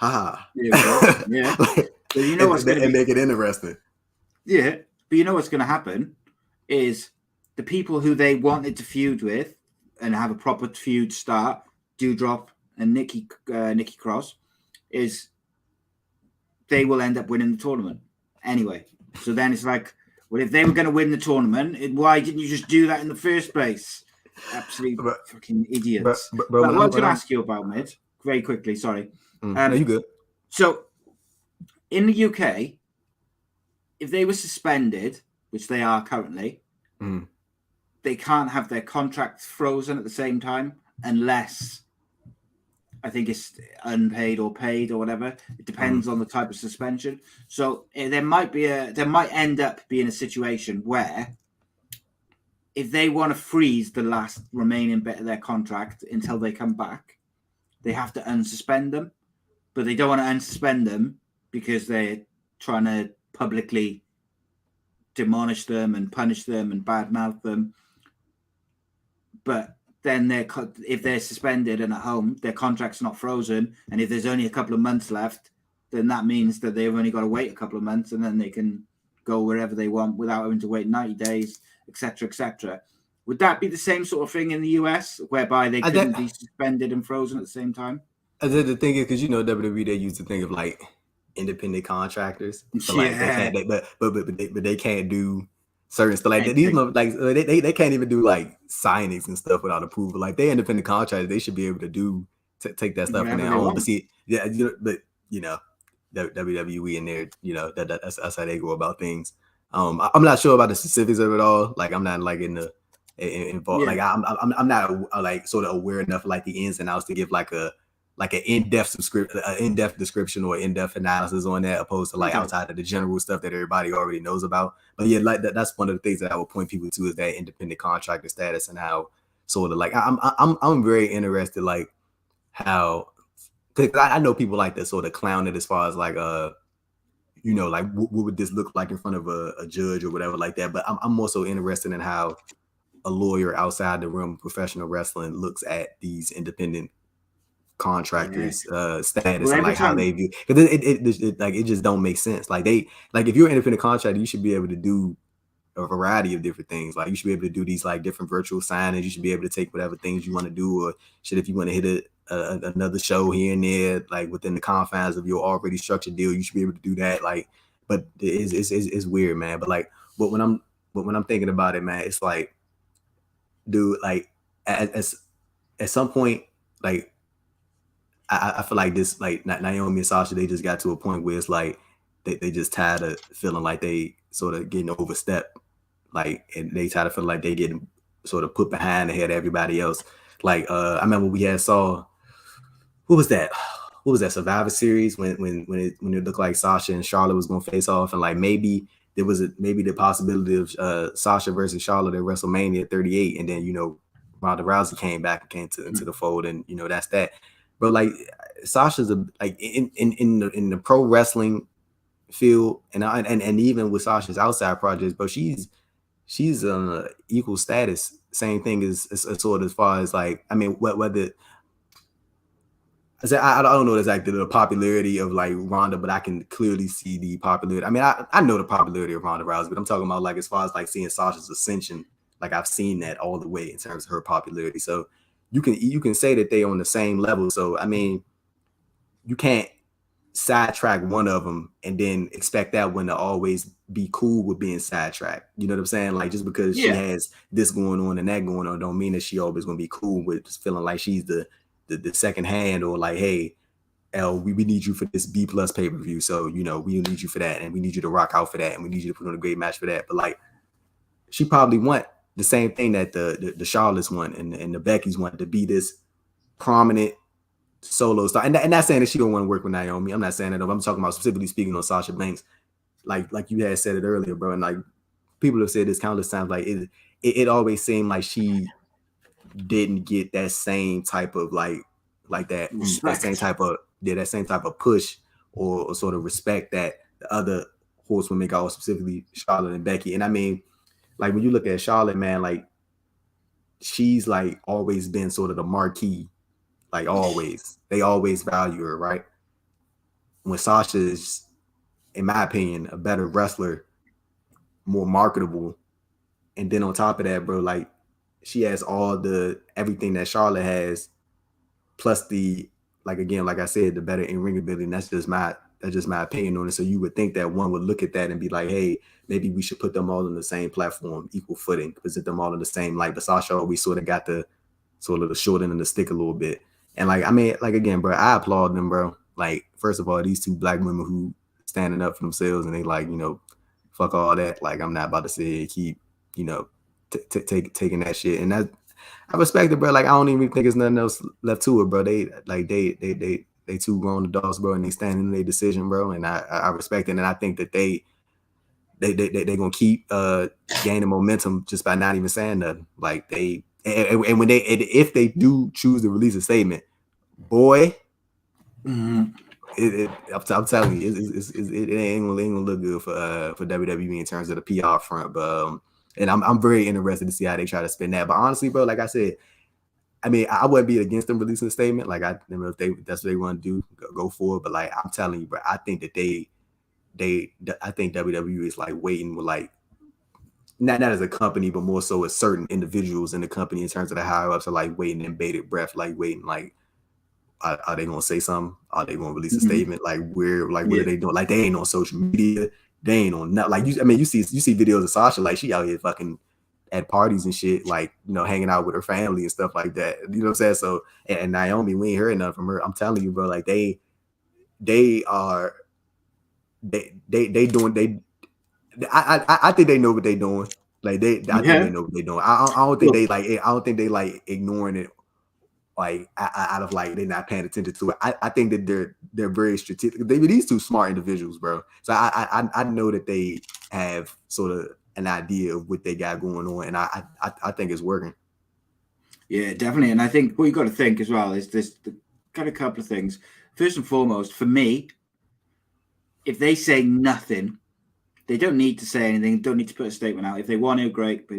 Yeah. But you know what's going to make it interesting. Yeah, but you know what's going to happen is the people who they wanted to feud with and have a proper feud start, Doudrop and Nikki Cross, is they will end up winning the tournament anyway. So then it's like, well, if they were going to win the tournament, why didn't you just do that in the first place? Absolute fucking idiots. But I want to ask you about Mid very quickly. Sorry. No, you good. So in the UK, if they were suspended, which they are currently, they can't have their contracts frozen at the same time unless I think it's unpaid or paid or whatever. It depends on the type of suspension. So there might end up being a situation where if they want to freeze the last remaining bit of their contract until they come back, they have to unsuspend them. But they don't want to unsuspend them because they're trying to publicly demolish them and punish them and badmouth them. But then if they're suspended and at home, their contract's not frozen, and if there's only a couple of months left, then that means that they've only got to wait a couple of months, and then they can go wherever they want without having to wait 90 days, etc., etc. Would that be the same sort of thing in the US, whereby they couldn't be suspended and frozen at the same time? The thing is, because WWE, they used to think of like independent contractors, so like they can't do certain stuff. Like these, like they can't even do like signings and stuff without approval. Like they independent contractors, they should be able to take that stuff in their own. But see, but WWE in there, that's how they go about things. I'm not sure about the specifics of it all. Like I'm not like involved. Like I'm not like sort of aware enough of like the ins and outs to give like an in-depth description or in-depth analysis on that, opposed to like outside of the general stuff that everybody already knows about. But yeah, like that's one of the things that I would point people to is that independent contractor status and how sort of like I'm very interested like how, because I know people like to sort of clown it as far as like like what would this look like in front of a judge or whatever like that. But I'm more so interested in how a lawyer outside the realm of professional wrestling looks at these independent contractors status and like how they view, because it just don't make sense. Like if you're an independent contractor, you should be able to do a variety of different things. Like you should be able to do these like different virtual signings. You should be able to take whatever things you want to do, or shit, if you want to hit another show here and there, like within the confines of your already structured deal, you should be able to do that. Like, but it's weird, man. But like, but when I'm thinking about it, man, it's like dude, like at some point, like I feel like this, like Naomi and Sasha, they just got to a point where it's like they just tired of feeling like they sort of getting overstepped, like, and they tired of feeling like they getting sort of put behind ahead of everybody else. Like I remember we saw what was that Survivor Series when it looked like Sasha and Charlotte was gonna face off, and like maybe there was the possibility of Sasha versus Charlotte at WrestleMania 38, and then Ronda Rousey came back and came into the fold, and that's that. But like Sasha's like in the pro wrestling field, and even with Sasha's outside projects, but she's on equal status. Same thing as sort of as far as like, I mean, whether I don't know exactly the popularity of like Ronda, but I can clearly see the popularity. I mean, I know the popularity of Ronda Rousey, but I'm talking about like as far as like seeing Sasha's ascension, like I've seen that all the way in terms of her popularity. So you can say that they on the same level. So I mean, you can't sidetrack one of them and then expect that one to always be cool with being sidetracked. You know what I'm saying? Like just because she has this going on and that going on, don't mean that she always gonna be cool with just feeling like she's the second hand, or like, hey, L, we need you for this B+ pay-per-view. So, we need you for that, and we need you to rock out for that, and we need you to put on a great match for that. But like, she probably want the same thing that the Charlottes want and the Beckys want, to be this prominent solo star. And not saying that she don't want to work with Naomi. I'm not saying that. I'm talking about specifically speaking on Sasha Banks. Like you had said it earlier, bro. And like people have said this countless times. Like it always seemed like she didn't get that same type of that same type of push or sort of respect that the other horsewomen got, specifically Charlotte and Becky. And I mean, like when you look at Charlotte, man, like she's like always been sort of the marquee, like always. They always value her, right? When Sasha is, in my opinion, a better wrestler, more marketable, and then on top of that, bro, like she has everything that Charlotte has, plus the, like, again, like I said, the better in-ring ability. And that's just my opinion on it. So you would think that one would look at that and be like, hey, maybe we should put them all on the same platform, equal footing, present them all in the same light. But Sasha always sort of got the short end of the stick a little bit. And like, I mean, like, again, bro, I applaud them, bro. Like, first of all, these two black women who standing up for themselves, and they like, fuck all that. Like, I'm not about to say keep, taking that shit. And that, I respect it, bro. Like, I don't even think there's nothing else left to it, bro. They too grown adults, bro, and they stand in their decision, bro. And I respect it, and I think that they gonna keep gaining momentum just by not even saying nothing. Like and when if they do choose to release a statement, boy, I'm telling you, it ain't gonna look good for WWE in terms of the PR front. But and I'm very interested to see how they try to spin that. But honestly, bro, like I said, I mean, I wouldn't be against them releasing a statement. Like, if that's what they want to do, go for it. But like, I'm telling you, bro, I think that I think WWE is like waiting with like, not as a company, but more so as certain individuals in the company in terms of the higher ups are like waiting in bated breath, like waiting, like, are they gonna say something? Are they gonna release a statement? Like, what are they doing? Like, they ain't on social media. They ain't on nothing. Like, you see videos of Sasha, like she out here fucking at parties and shit, like, hanging out with her family and stuff like that. You know what I'm saying? So, and Naomi, we ain't heard nothing from her. I'm telling you, bro, like they doing, I think they know what they doing. Like I think they know what they doing. I don't think they like ignoring it, like out of like they're not paying attention to it. I think that they're very strategic. These two smart individuals, bro. So I know that they have sort of an idea of what they got going on, and I think it's working. Yeah, definitely. And I think what you got to think as well is this: got a couple of things. First and foremost, for me, if they say nothing, they don't need to say anything. Don't need to put a statement out. If they want to, great. But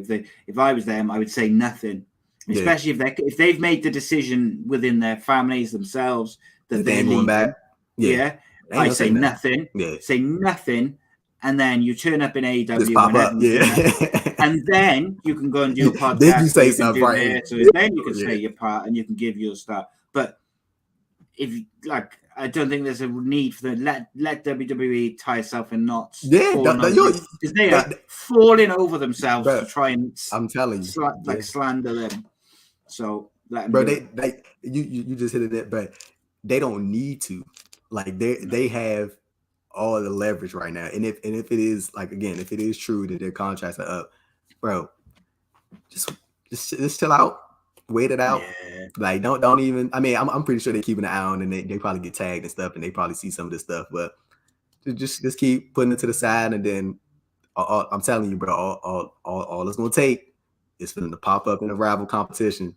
if I was them, I would say nothing. Especially if they've made the decision within their families themselves that they're going back. I say nothing. Say nothing, and then you turn up in AEW, and then you can go and do a podcast. Then you say something, right? So then you can say your part and you can give your stuff. But if like I don't think there's a need for them. Let WWE tie itself in knots. Yeah, because they are falling over themselves bro, to try and I'm telling you, slander them. So let them bro, do it. you just hit it, but they don't need to. Like they have all the leverage right now, and if it is like, again, if it is true that their contracts are up, bro, just chill out, wait it out. Yeah. Like don't even. I mean, I'm pretty sure they're keeping an eye on, and they probably get tagged and stuff, and they probably see some of this stuff, but just keep putting it to the side, and then I'm telling you, bro, all it's gonna take is for them to pop up in a rival competition.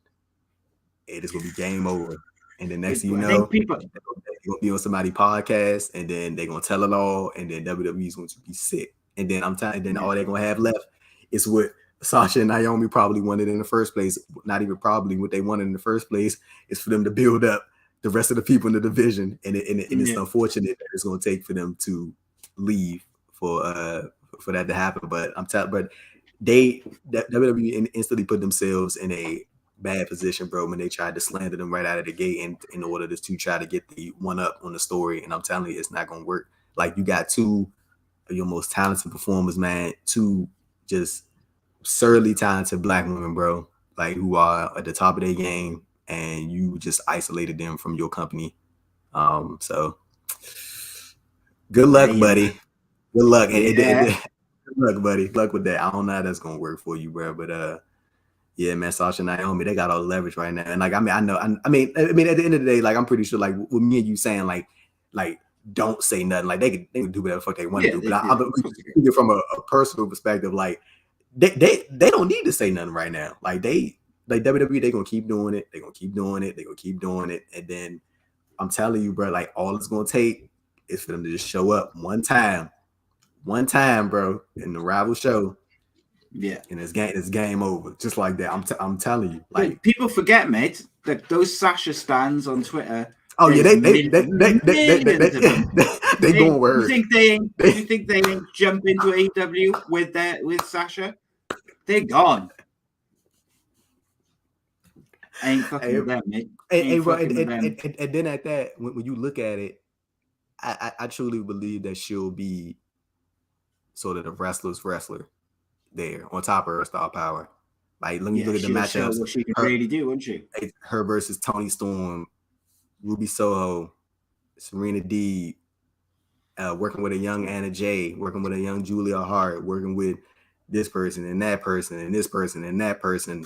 It is gonna be game over, and then next thing you know, they're gonna be on somebody's podcast, and then they're gonna tell it all, and then WWE is going to be sick. And then all they're gonna have left is what Sasha and Naomi probably wanted in the first place. Not even probably what they wanted in the first place is for them to build up the rest of the people in the division, and it's unfortunate that it's gonna take for them to leave for that to happen. But WWE instantly put themselves in a bad position, bro, when they tried to slander them right out of the gate in order to try to get the one up on the story. And I'm telling you, it's not gonna work. Like, you got two of your most talented performers, man, two just absurdly talented black women, bro, like, who are at the top of their game, and you just isolated them from your company. So good luck, buddy. Good luck. Good luck, buddy. Good luck with that. I don't know how that's gonna work for you, bro, but yeah, man, Sasha and Naomi, they got all the leverage right now. And like, I mean, at the end of the day, like, I'm pretty sure, like, with me and you saying, like, don't say nothing. Like, they can do whatever the fuck they want to do. But I'm speaking from a personal perspective, like, they don't need to say nothing right now. Like, WWE, they gonna keep doing it. They gonna keep doing it. They gonna keep doing it. And then I'm telling you, bro, like, all it's gonna take is for them to just show up one time, bro, in the rival show. Yeah, and it's game over, just like that. I'm telling you, like, people forget, mate, that those Sasha stands on Twitter. Oh yeah, they going word. You think they ain't jump into AEW with Sasha? They're gone. Ain't fucking with them, mate. And then at that, when you look at it, I truly believe that she'll be sort of the wrestler's wrestler there on top of her star power. Like, let me look at the matchups. What she can really do, won't she? Her versus Toni Storm, Ruby Soho, Serena Deeb, working with a young Anna Jay, working with a young Julia Hart, working with this person and that person and this person and that person.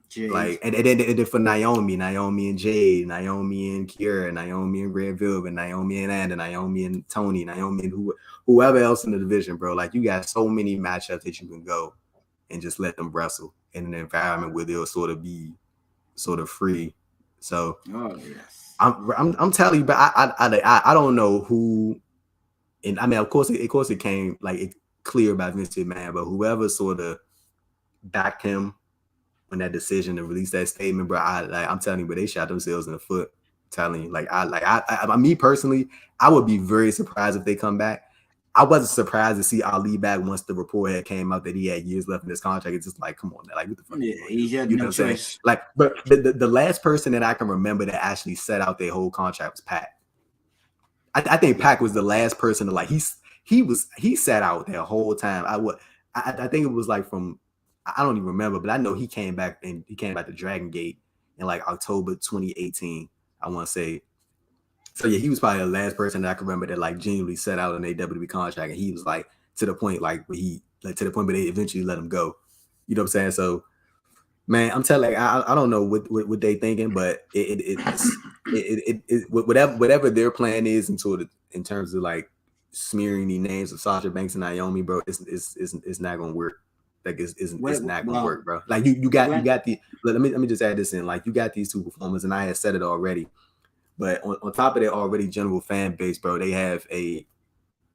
Jade. Like, and then for Naomi and Jade, Naomi and Kiera, Naomi and Red Velvet, Naomi and Anna, Naomi and Tony, Naomi and whoever else in the division, bro. Like, you got so many matchups that you can go and just let them wrestle in an environment where they'll sort of be sort of free. So, yes, I'm telling you, but I don't know who. And I mean, of course it came like it clear by Vince McMahon, but whoever sort of backed him on that decision to release that statement, bro, I'm telling you, but they shot themselves in the foot. I'm telling you, me personally, I would be very surprised if they come back. I wasn't surprised to see Ali back once the report had came out that he had years left in his contract. It's just like, come on, like, what the fuck? Yeah, he had no choice. Like, but the last person that I can remember that actually set out their whole contract was Pac. I think Pac was the last person to, like, he sat out their whole time. I think it was like from, I don't even remember, but I know he came back to Dragon Gate in like October 2018, I want to say. So yeah, he was probably the last person that I can remember that like genuinely set out an AWB contract, and he was like to the point where they eventually let him go. You know what I'm saying? So, man, I'm telling you, I don't know what they thinking, but whatever their plan is in terms of like smearing the names of Sasha Banks and Naomi, bro, it's not gonna work. Like, it's not gonna work, bro. Like, you got the. Let me just add this in. Like, you got these two performers, and I had said it already. But on top of their already general fan base, bro, they have a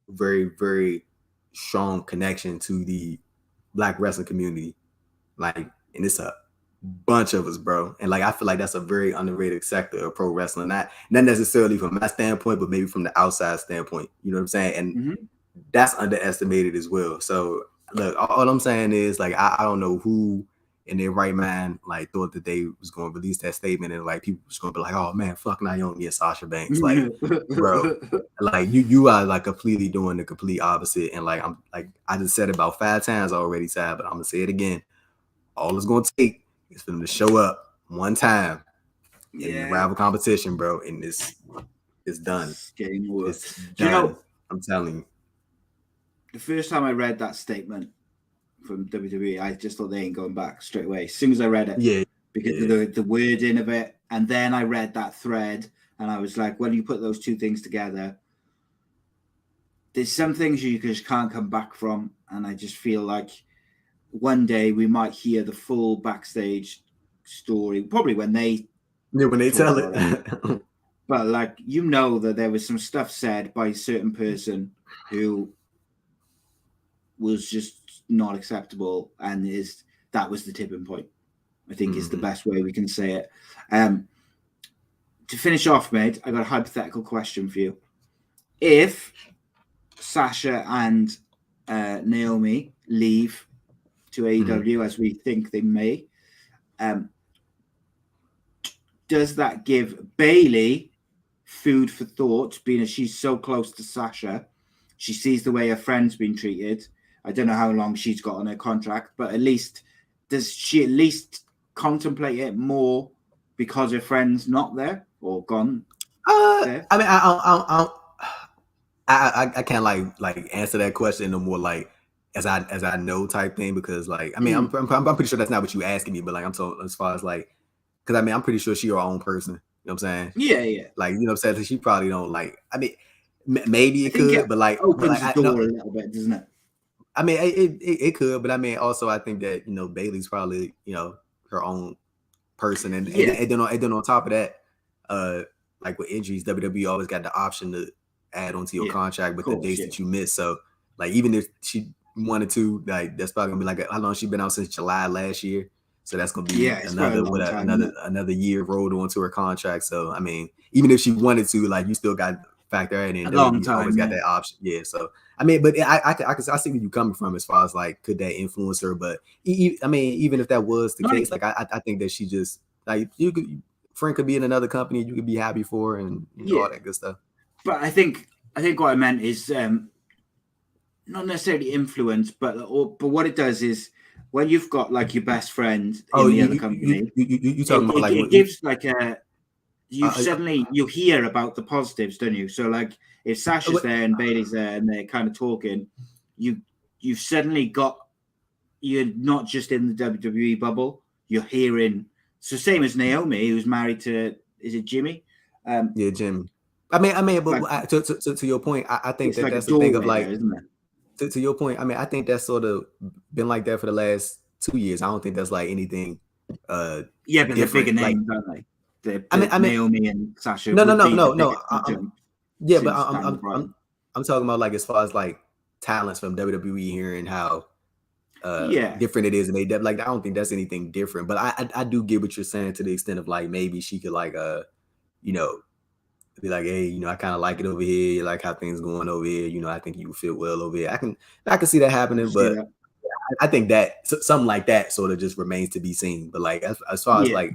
very, very strong connection to the Black wrestling community. Like, and it's a bunch of us, bro. And like, I feel like that's a very underrated sector of pro wrestling. Not necessarily from my standpoint, but maybe from the outside standpoint. You know what I'm saying? And that's underestimated as well. So look, all I'm saying is, like, I don't know who in their right mind like thought that they was going to release that statement and like people was going to be like, oh man, fuck Naomi and Sasha Banks. Like, bro, like you are like completely doing the complete opposite. And like I just said it about 5 times already, Ty, but I'm gonna say it again. All it's gonna take is for them to show up one time in the rival competition, bro, and it's done. It's done. You know, I'm telling you. The first time I read that statement from WWE, I just thought they ain't going back straight away. As soon as I read it, because of the wording of it, and then I read that thread, and I was like, when you put those two things together, there's some things you just can't come back from, and I just feel like one day we might hear the full backstage story, probably when they tell it. But like, you know, that there was some stuff said by a certain person who was just not acceptable, and that was the tipping point, I think, is the best way we can say it. To finish off, mate, I got a hypothetical question for you. If Sasha and Naomi leave to AEW, as we think they may, does that give Bayley food for thought, being as she's so close to Sasha? She sees the way her friend's been treated. I don't know how long she's got on her contract, but does she at least contemplate it more because her friend's not there or gone there? I mean, I can't like answer that question no more like as I know type thing, because like, I mean, I'm pretty sure that's not what you asking me, but like, I'm so, as far as like, because I mean, I'm pretty sure she's her own person. You know what I'm saying? Yeah. Like, you know what I'm saying? So she probably don't like, I mean, maybe it could, but like, opens the door a little bit, doesn't it? I mean, it could, but I mean, also I think that, you know, Bayley's probably, you know, her own person, and then on top of that, like with injuries, WWE always got the option to add onto your contract with the dates that you miss. So like, even if she wanted to, like, that's probably gonna be like, how long she been out since July last year? So that's gonna be another year rolled onto her contract. So I mean, even if she wanted to, like, you still got to factor that in. A long time, always got that option. Yeah. So I mean, but I see where you coming from as far as like, could that influence her? But I mean, even if that was the case, like I think that she just, like, friend could be in another company, you could be happy for, and all that good stuff. But I think what I meant is not necessarily influence, but what it does is, when you've got like your best friend in the other company, you talking about like, it gives like a, suddenly you hear about the positives, don't you? So like, if Sasha's there and Bayley's there and they're kind of talking, you've suddenly got, you're not just in the WWE bubble, you're hearing. So same as Naomi, who's married to, is it Jimmy? Jimmy. I mean, but like, to your point, I think that like that's the thing of like, there, isn't it? To your point, I mean, I think that's sort of been like that for the last 2 years. I don't think that's like anything. But they're bigger names, like, aren't they? I mean, Naomi and Sasha. No. Yeah, but I'm talking about like, as far as like talents from WWE here and how different it is, and they like, I don't think that's anything different. But I do get what you're saying, to the extent of like, maybe she could like you know, be like, hey, you know, I kind of like it over here, you like how things going over here, you know, I think you would fit well over here. I can see that happening, but I think that something like that sort of just remains to be seen. But like, as far as like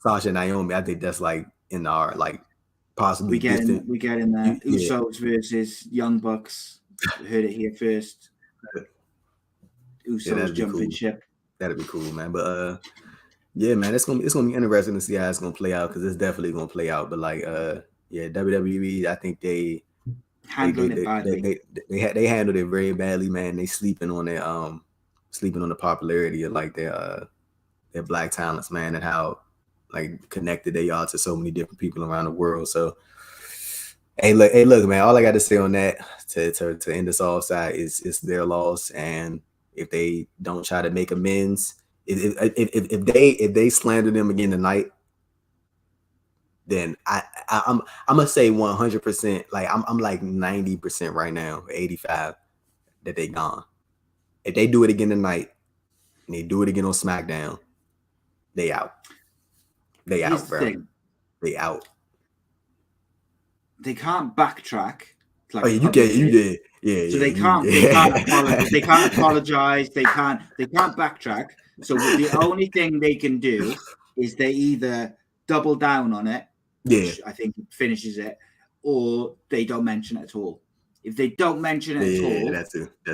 Sasha and Naomi, I think that's like in our like possibly we get in there. Usos versus Young Bucks. Heard it here first. Usos jumping ship. That'd be cool, man. But yeah, man, it's gonna be interesting to see how it's gonna play out, because it's definitely gonna play out. But like, WWE, I think they handled it badly. They handled it very badly, man. They sleeping on the popularity of like their black talents, man, and how like connected they are to so many different people around the world. So hey, look, man, all I got to say on that to end this off side is their loss. And if they don't try to make amends, if they slander them again tonight, then I'm gonna say 100%. Like, I'm like 90% right now, 85, that they gone. If they do it again tonight and they do it again on SmackDown, they out. They out, bro. They out. They can't backtrack. Like, you did. Yeah. So they can't apologize. They can't backtrack. So the only thing they can do is they either double down on it, which I think finishes it, or they don't mention it at all. If they don't mention it at all,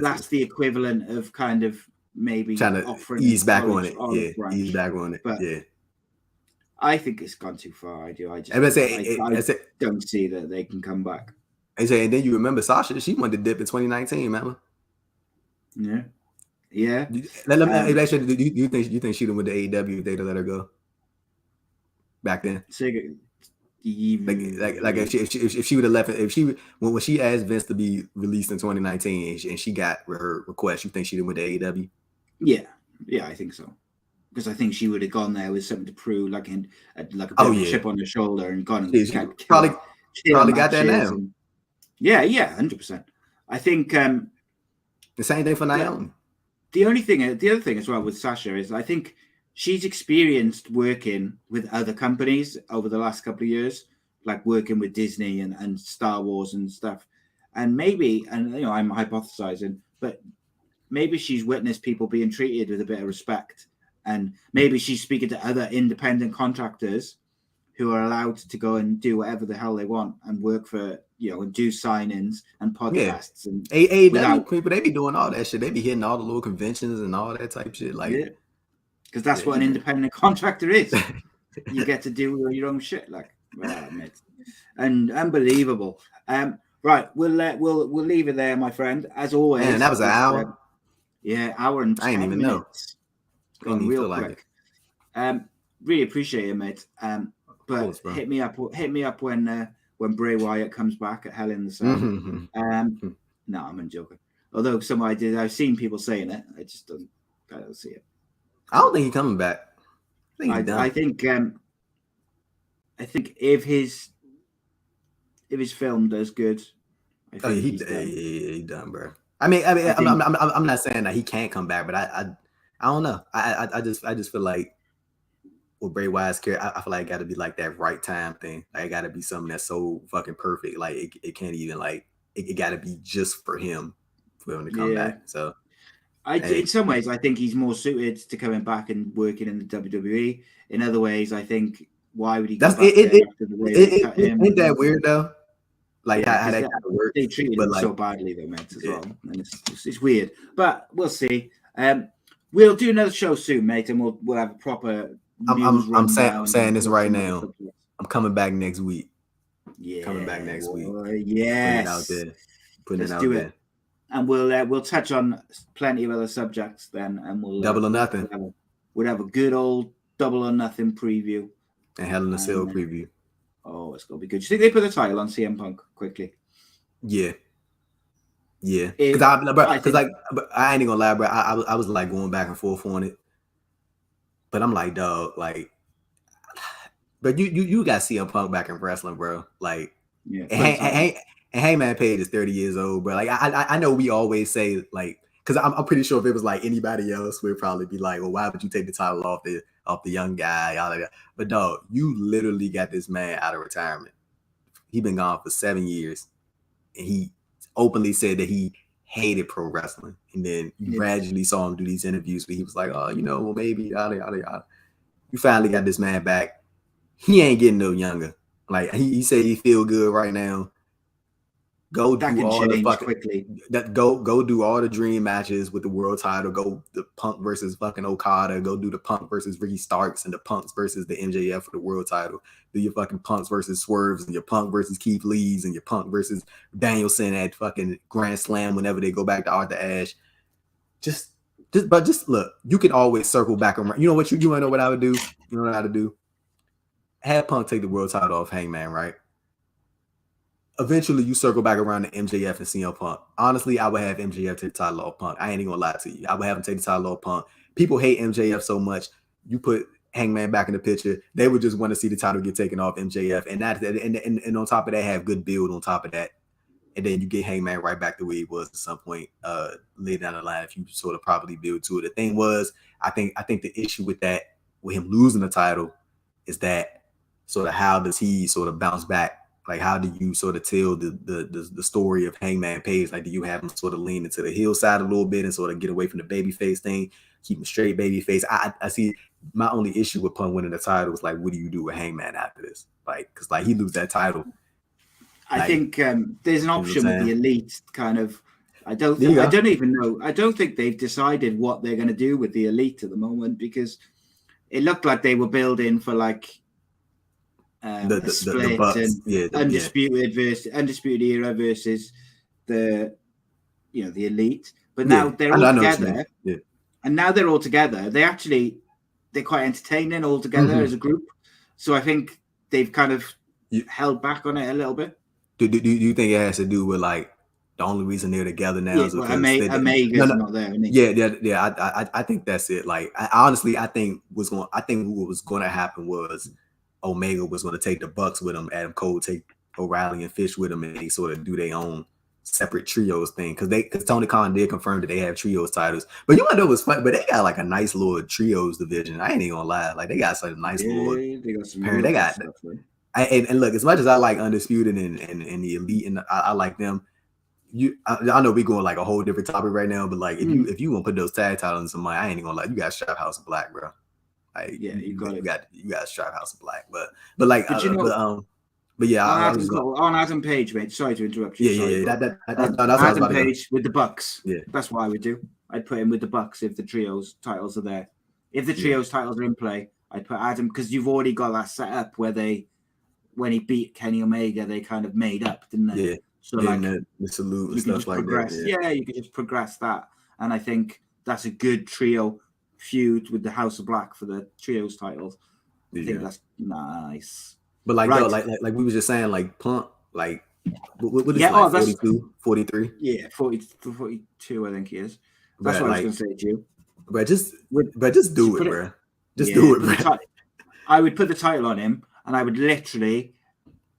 that's the equivalent of kind of maybe trying to offering ease back on it. Ease back on it. But I think it's gone too far. I just don't see that they can come back. And then you remember Sasha, she wanted to dip in 2019, remember? Yeah. Do you think she'd have went to AEW if they'd have let her go back then? Like if she would have left, when she asked Vince to be released in 2019 and she got her request, you think she'd have went to AEW? Yeah, I think so. Because I think she would have gone there with something to prove, like a bit of a chip on her shoulder, and gone and probably got that now. Yeah, 100%. I think the same thing for Naomi. The other thing as well with Sasha is I think she's experienced working with other companies over the last couple of years, like working with Disney and Star Wars and stuff. And maybe, I'm hypothesizing, but maybe she's witnessed people being treated with a bit of respect. And maybe she's speaking to other independent contractors who are allowed to go and do whatever the hell they want and work for, and do sign-ins and podcasts. And AEW people, they be doing all that shit. They be hitting all the little conventions and all that type shit. Like, because that's what an independent contractor is. You get to do your own shit, and unbelievable. Right, we'll leave it there, my friend. As always, man, that was an hour. Hour and 10 I didn't even minutes. know. Gone real quick. Really appreciate it, mate. But course, hit me up when Bray Wyatt comes back at Hell in the Cell. No, I'm joking. Although I've seen people saying it, I just don't see it. I don't think he's coming back. I think if his film does good, he's done, bro. I'm not saying that he can't come back, but I don't know. I just feel like with Bray Wyatt's character, I feel like it got to be like that right time thing. Like it got to be something that's so fucking perfect. Like it can't even it got to be just for him to come back. So. In some ways, I think he's more suited to coming back and working in the WWE. In other ways, I think why would he? Go back after the way they cut him? Ain't that weird though? Like how that kind of works. They treated him so badly, though, mate, as well, and it's weird. But we'll see. We'll do another show soon, mate, and we'll have a proper. I'm saying this right now. I'm coming back next week. Yeah, coming back next week. Yes, putting it out there. And we'll touch on plenty of other subjects then, and we'll double or nothing. We'll have a good old double or nothing preview and Hell in a Cell preview. Oh, it's gonna be good. Do you think they put the title on CM Punk quickly? Yeah. Because I ain't gonna lie, bro. I was like going back and forth on it, but I'm like, dog, like, but you got CM Punk back in wrestling, bro. Like, and Hangman Page is 30 years old, bro. Like I know we always say like, because I'm pretty sure if it was like anybody else, we'd probably be like, well, why would you take the title off the young guy? All of that. But dog, you literally got this man out of retirement. He been gone for 7 years, and he openly said that he hated pro wrestling. And then you gradually saw him do these interviews where he was like, oh, well, maybe yada yada yada. You finally got this man back. He ain't getting no younger. Like he said, he feel good right now. Go do all the fucking quickly. Go do all the dream matches with the world title. Go the Punk versus fucking Okada. Go do the Punk versus Ricky Starks and the Punks versus the MJF for the world title. Do your fucking Punks versus Swerves and your Punk versus Keith Lee's and your Punk versus Danielson at fucking Grand Slam whenever they go back to Arthur Ashe. Just look. You can always circle back around. You know what? You want to know what I would do? You know what I would do? Have Punk take the world title off Hangman, right? Eventually, you circle back around to MJF and CM Punk. Honestly, I would have MJF take the title off Punk. I ain't even gonna lie to you. I would have him take the title off Punk. People hate MJF so much. You put Hangman back in the picture, they would just want to see the title get taken off MJF. And on top of that, have good build on top of that. And then you get Hangman right back to where he was at some point later down the line if you sort of properly build to it. The thing was, I think the issue with him losing the title is that sort of how does he sort of bounce back? Like, how do you sort of tell the story of Hangman Page? Like, do you have him sort of lean into the heel side a little bit and sort of get away from the babyface thing? keep him straight babyface. I see my only issue with Punk winning the title was like, what do you do with Hangman after this? Like, because like he lose that title. I think there's an option with the Elite kind of. I don't even know. I don't think they've decided what they're going to do with the Elite at the moment, because it looked like they were building for like a split the Bucks. and Undisputed Era versus the the Elite. But now they're all together, and now they're all together. They're quite entertaining all together as a group. So I think they've kind of held back on it a little bit. Do you think it has to do with like the only reason they're together now is because Omega's not there? I think that's it. Like I think what was going to happen was Omega was going to take the Bucks with him, Adam Cole take O'Reilly and Fish with him, and they sort of do their own separate trios thing, because Tony Khan did confirm that they have trios titles. But you want to know what's funny? But they got like a nice little trios division. I ain't even gonna lie, like they got some nice little. They got some. They got stuff, and look, as much as I like Undisputed and the Elite, and I like them. I know we going like a whole different topic right now, but like if you want to put those tag titles in somebody, I ain't even gonna lie, you got Strap House of Black, bro. Like you got Strap House of Black, but on Adam Page, mate. Sorry to interrupt you. That's Adam Page with the Bucks. Yeah, that's what I would do. I'd put him with the Bucks if the trios titles are there. If the trios titles are in play, I'd put Adam, because you've already got that set up where when he beat Kenny Omega, they kind of made up, didn't they? Yeah. So the salute and stuff like that. Yeah, you could just progress that, and I think that's a good trio feud with the House of Black for the trios titles. I think that's nice. But like, like we was just saying, like Punk, like what is it, like 42, 43? Yeah, 42, I think he is. That's what I was going to say to you. But just do it, bro. Just do it, bro. I would put the title on him, and I would literally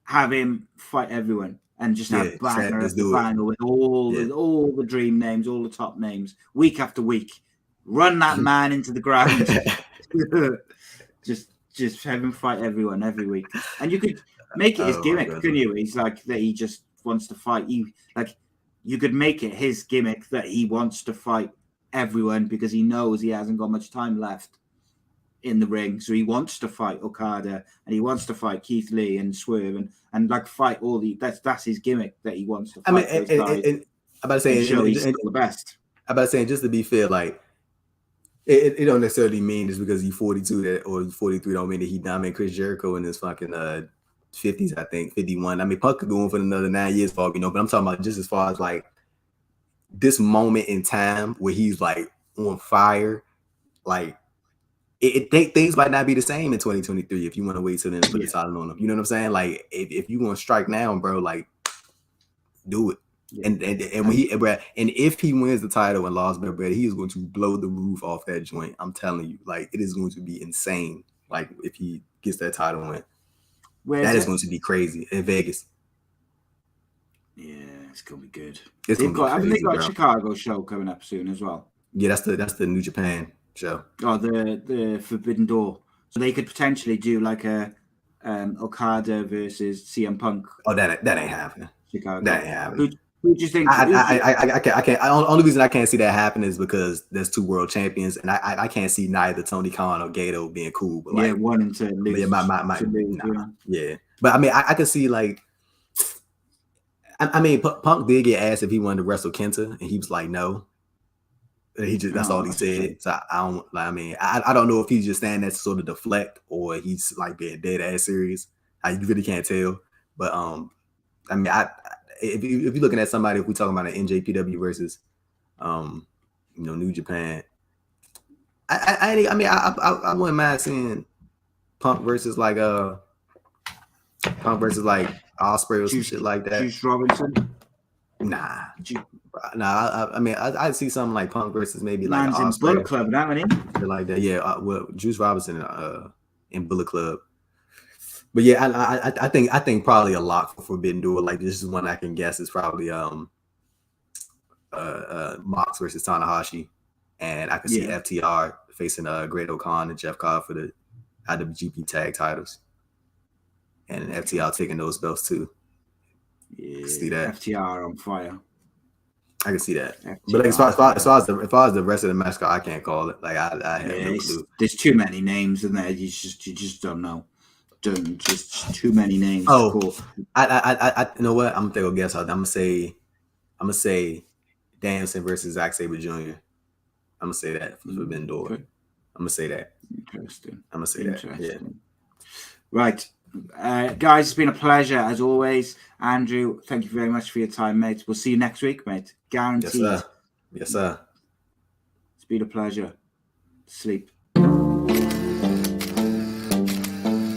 have him fight everyone. And just have banger after banger with all the dream names, all the top names, week after week. Run that man into the ground. just have him fight everyone every week. And you could make it his gimmick, couldn't you? He's like that he just wants to fight you. Like you could make it his gimmick that he wants to fight everyone because he knows he hasn't got much time left in the ring, so he wants to fight Okada and he wants to fight Keith Lee and Swerve and like fight all the that's his gimmick that he wants to fight. I mean, I'm about to say he's still the best. I'm about to say, just to be fair, like it don't necessarily mean just because he's 42 or 43 don't mean that he dominated Chris Jericho in his fucking 50s, I think 51. I mean, Punk could go on for another 9 years, but I'm talking about just as far as like this moment in time where he's like on fire, like. Things might not be the same in 2023 if you want to wait till then to put the title on him. You know what I'm saying? Like if you want to strike now, bro, like do it. Yeah. And if he wins the title and lost, bro, he is going to blow the roof off that joint. I'm telling you, like it is going to be insane. Like if he gets that title win, that is going to be crazy in Vegas. Yeah, it's gonna be good. They've got a Chicago show coming up soon as well. Yeah, that's the New Japan show. Oh, the Forbidden Door. So they could potentially do like a Okada versus CM Punk. Oh, that ain't happening. Chicago. That ain't happening. Who do you think? I can't. Only reason I can't see that happen is because there's two world champions, and I can't see neither Tony Khan or Gato being cool. But like, wanting to lose. Yeah, but I mean, I could see like. I mean, Punk did get asked if he wanted to wrestle Kenta, and he was like, no. That's all he said. So I don't like. I mean, I don't know if he's just saying that to sort of deflect or he's like being dead ass serious. You really can't tell. But I mean, if you're looking at somebody, if we're talking about an NJPW versus, New Japan, I wouldn't mind seeing Punk versus like Ospreay or some shit like that. Juice Robinson. Nah. I mean, I'd see something like Punk versus maybe like in Bullet Club, that many like that. Yeah, well, Juice Robinson in Bullet Club. But yeah, I think probably a lock for Forbidden Door. Like this is one I can guess is probably Mox versus Tanahashi, and I can see FTR facing Great O'Khan and Jeff Cobb for the IWGP tag titles, and FTR taking those belts too. Yeah, see that FTR on fire. I can see that. But like, as far as the rest of the mascot, I can't call it. Like I have no clue. There's too many names in there. You just don't know. Just too many names. Oh, to call. I you know what? I'm gonna take a guess out. I'm gonna say Danielson versus Zack Sabre Jr. I'm gonna say that for Forbidden Door. Okay. I'm gonna say that. Interesting. I'm gonna say that. Yeah. Right. Guys, it's been a pleasure as always. Andrew, thank you very much for your time, mate. We'll see you next week, mate. Guaranteed. Yes, sir. Yes, sir. It's been a pleasure. Sleep.